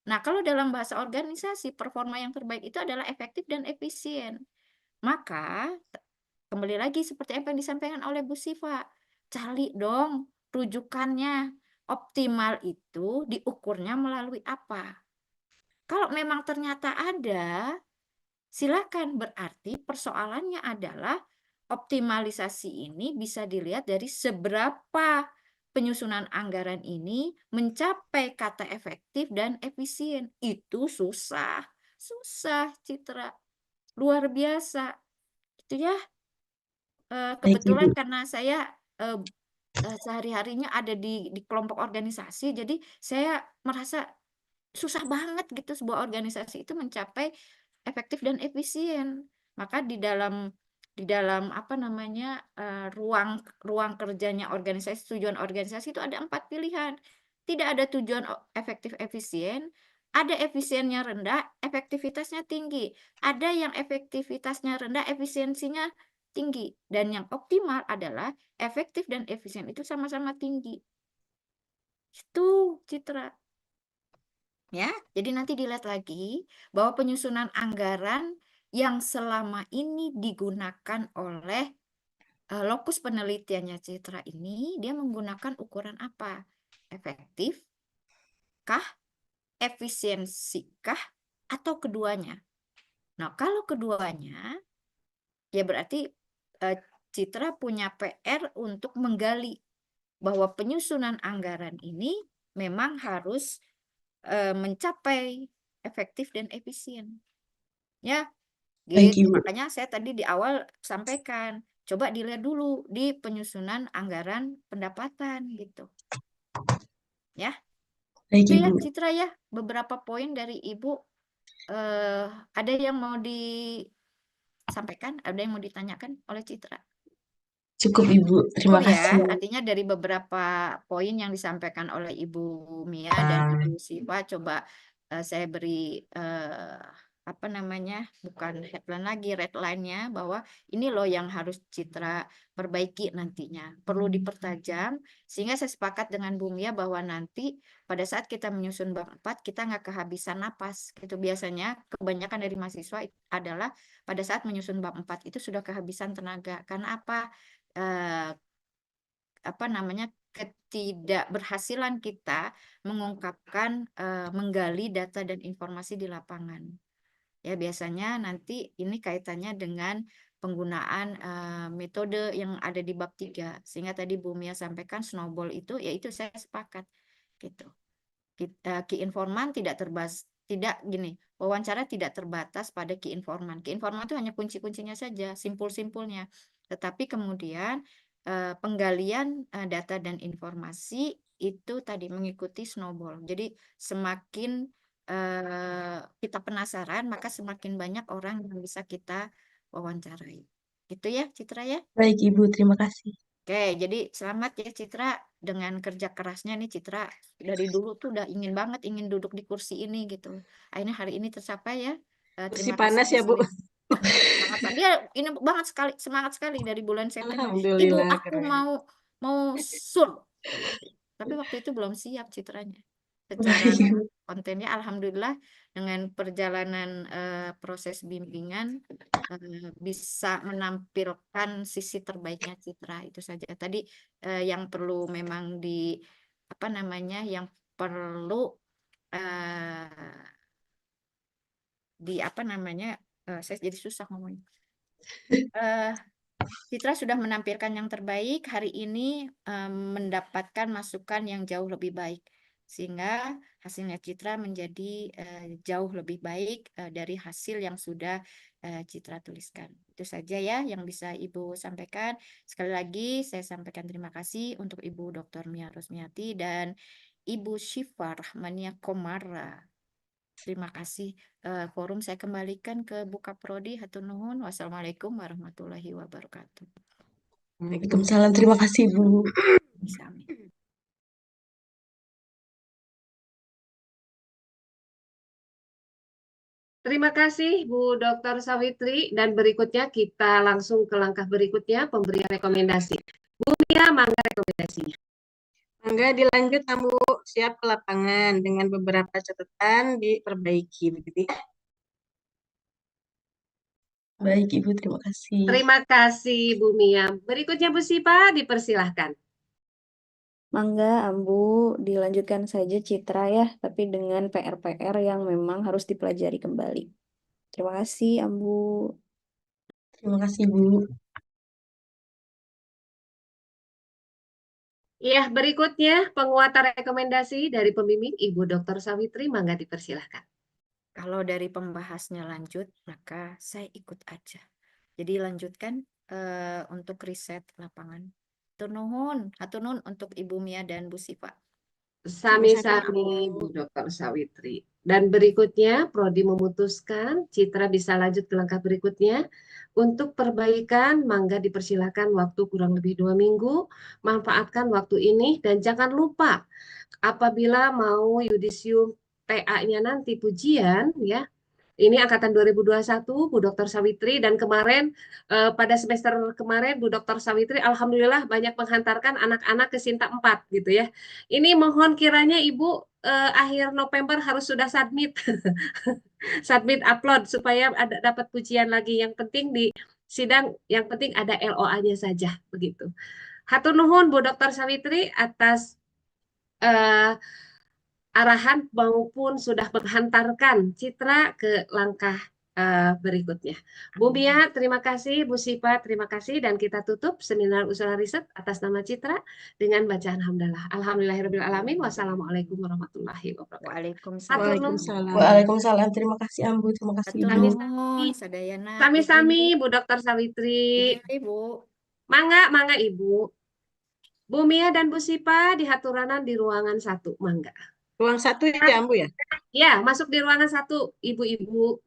Nah, kalau dalam bahasa organisasi, performa yang terbaik itu adalah efektif dan efisien. Maka, kembali lagi seperti apa yang disampaikan oleh Bu Siva, cari dong rujukannya. Optimal itu diukurnya melalui apa? Kalau memang ternyata ada, silakan. Berarti persoalannya adalah optimalisasi ini bisa dilihat dari seberapa penyusunan anggaran ini mencapai kata efektif dan efisien. Itu susah. Susah, Citra. Luar biasa. Itu ya. Baik, Ibu. Kebetulan karena saya sehari-harinya ada di kelompok organisasi, jadi saya merasa susah banget gitu sebuah organisasi itu mencapai efektif dan efisien. Maka di dalam apa namanya ruang kerjanya organisasi, tujuan organisasi itu ada 4 pilihan. Tidak ada tujuan efektif efisien, ada efisiennya rendah, efektivitasnya tinggi. Ada yang efektivitasnya rendah, efisiensinya tinggi. Dan yang optimal adalah efektif dan efisien itu sama-sama tinggi. Itu, Citra. Ya, jadi nanti dilihat lagi bahwa penyusunan anggaran yang selama ini digunakan oleh lokus penelitiannya Citra ini, dia menggunakan ukuran apa? Efektif kah? Efisiensi kah? Atau keduanya? Nah, kalau keduanya, ya berarti Citra punya PR untuk menggali bahwa penyusunan anggaran ini memang harus mencapai efektif dan efisien. Ya, Baik, gitu. Ibu. Makanya saya tadi di awal sampaikan, coba dilihat dulu di penyusunan anggaran pendapatan gitu. Ya, Baik, itu ya Ibu. Citra ya, beberapa poin dari Ibu. Ada yang mau disampaikan, ada yang mau ditanyakan oleh Citra? Cukup, Ibu. Terima Cukup kasih. ya, artinya dari beberapa poin yang disampaikan oleh Ibu Mia dan Ibu Siva, coba saya beri apa namanya, bukan headline lagi, redline-nya, bahwa ini loh yang harus Citra perbaiki nantinya. Perlu dipertajam, sehingga saya sepakat dengan Bu Mia bahwa nanti pada saat kita menyusun bab 4, kita nggak kehabisan napas. Gitu. Biasanya kebanyakan dari mahasiswa adalah pada saat menyusun bab 4 itu sudah kehabisan tenaga. Karena apa? Apa namanya ketidakberhasilan kita mengungkapkan menggali data dan informasi di lapangan. Ya biasanya nanti ini kaitannya dengan penggunaan metode yang ada di bab 3. Sehingga tadi Bu Mia sampaikan snowball itu, yaitu saya sepakat gitu. Key informan tidak wawancara tidak terbatas pada key informan. Key informan itu hanya kunci-kuncinya saja, simpul-simpulnya. Tetapi kemudian penggalian data dan informasi itu tadi mengikuti snowball. Jadi semakin kita penasaran, maka semakin banyak orang yang bisa kita wawancarai. Gitu ya, Citra ya. Baik, Ibu. Terima kasih. Oke, jadi selamat ya Citra dengan kerja kerasnya nih Citra. Dari dulu tuh udah ingin duduk di kursi ini gitu. Akhirnya hari ini tercapai ya. Kursi Terima kasih panas di ya, Bu. sini. Semangat Pak. Dia ini banget sekali, semangat sekali dari bulan September. Ibu, Alhamdulillah, aku keren. mau sur. Tapi waktu itu belum siap Citranya. Secara Baik, Ibu. kontennya alhamdulillah dengan perjalanan proses bimbingan bisa menampilkan sisi terbaiknya Citra itu saja. Tadi yang perlu memang apa namanya yang perlu apa namanya saya jadi susah ngomongnya. Citra sudah menampilkan yang terbaik. Hari ini mendapatkan masukan yang jauh lebih baik. Sehingga hasilnya Citra menjadi jauh lebih baik dari hasil yang sudah Citra tuliskan. Itu saja ya yang bisa Ibu sampaikan. Sekali lagi saya sampaikan terima kasih untuk Ibu Dr. Mia Rosmiati dan Ibu Syifa Rahmania Komara. Terima kasih. Forum saya kembalikan ke Buka Prodi. Hatur nuhun. Wassalamualaikum warahmatullahi wabarakatuh. Waalaikumsalam. Terima kasih, Bu. Sami. Terima kasih Bu Dr. Sawitri dan berikutnya kita langsung ke langkah berikutnya pemberian rekomendasi. Bu Mia, mangga rekomendasinya. Mangga dilanjut kamu siap ke lapangan dengan beberapa catatan diperbaiki begitu ya. Baik, Ibu. Terima kasih. Terima kasih Bu Mia. Berikutnya Bu Sipa, dipersilahkan. Mangga, Ambu, dilanjutkan saja Citra ya, tapi dengan PR-PR yang memang harus dipelajari kembali. Terima kasih, Ambu. Terima kasih, Bu. Iya, berikutnya penguatan rekomendasi dari pembimbing Ibu Dr. Sawitri, mangga dipersilahkan. Kalau dari pembahasnya lanjut, maka saya ikut aja. Jadi lanjutkan untuk riset lapangan. Hatur nuhun untuk Ibu Mia dan Bu Siva. Sami-sami Bu Dr. Sawitri. Dan berikutnya, Prodi memutuskan Citra bisa lanjut ke langkah berikutnya. Untuk perbaikan, mangga dipersilakan waktu kurang lebih 2 minggu. Manfaatkan waktu ini dan jangan lupa apabila mau yudisium TA-nya nanti pujian ya. Ini angkatan 2021 Bu Dr. Sawitri dan kemarin pada semester kemarin Bu Dr. Sawitri alhamdulillah banyak menghantarkan anak-anak ke Sinta 4 gitu ya. Ini mohon kiranya Ibu akhir November harus sudah submit submit upload supaya ada dapat pujian lagi. Yang penting di sidang yang penting ada LOA-nya saja begitu. Hatur nuhun Bu Dr. Sawitri atas arahan maupun sudah menghantarkan Citra ke langkah berikutnya. Bu Mia, terima kasih. Bu Sipa, terima kasih. Dan kita tutup seminar usaha riset atas nama Citra dengan bacaan hamdalah. Alhamdulillahirrahmanirrahim. Wassalamualaikum warahmatullahi wabarakatuh. Waalaikumsalam. Waalaikumsalam. Waalaikumsalam. Terima kasih, Ambu. Terima kasih, Hatur Ibu. nuhun, sadayana. Sami-sami Bu Dr. Sawitri. Izin, Ibu. Mangga Ibu. Bu Mia dan Bu Sipa di haturanan di ruangan 1. Mangga. Ruang 1 ya, Ambu ya? Ya, masuk di ruangan 1, Ibu-ibu.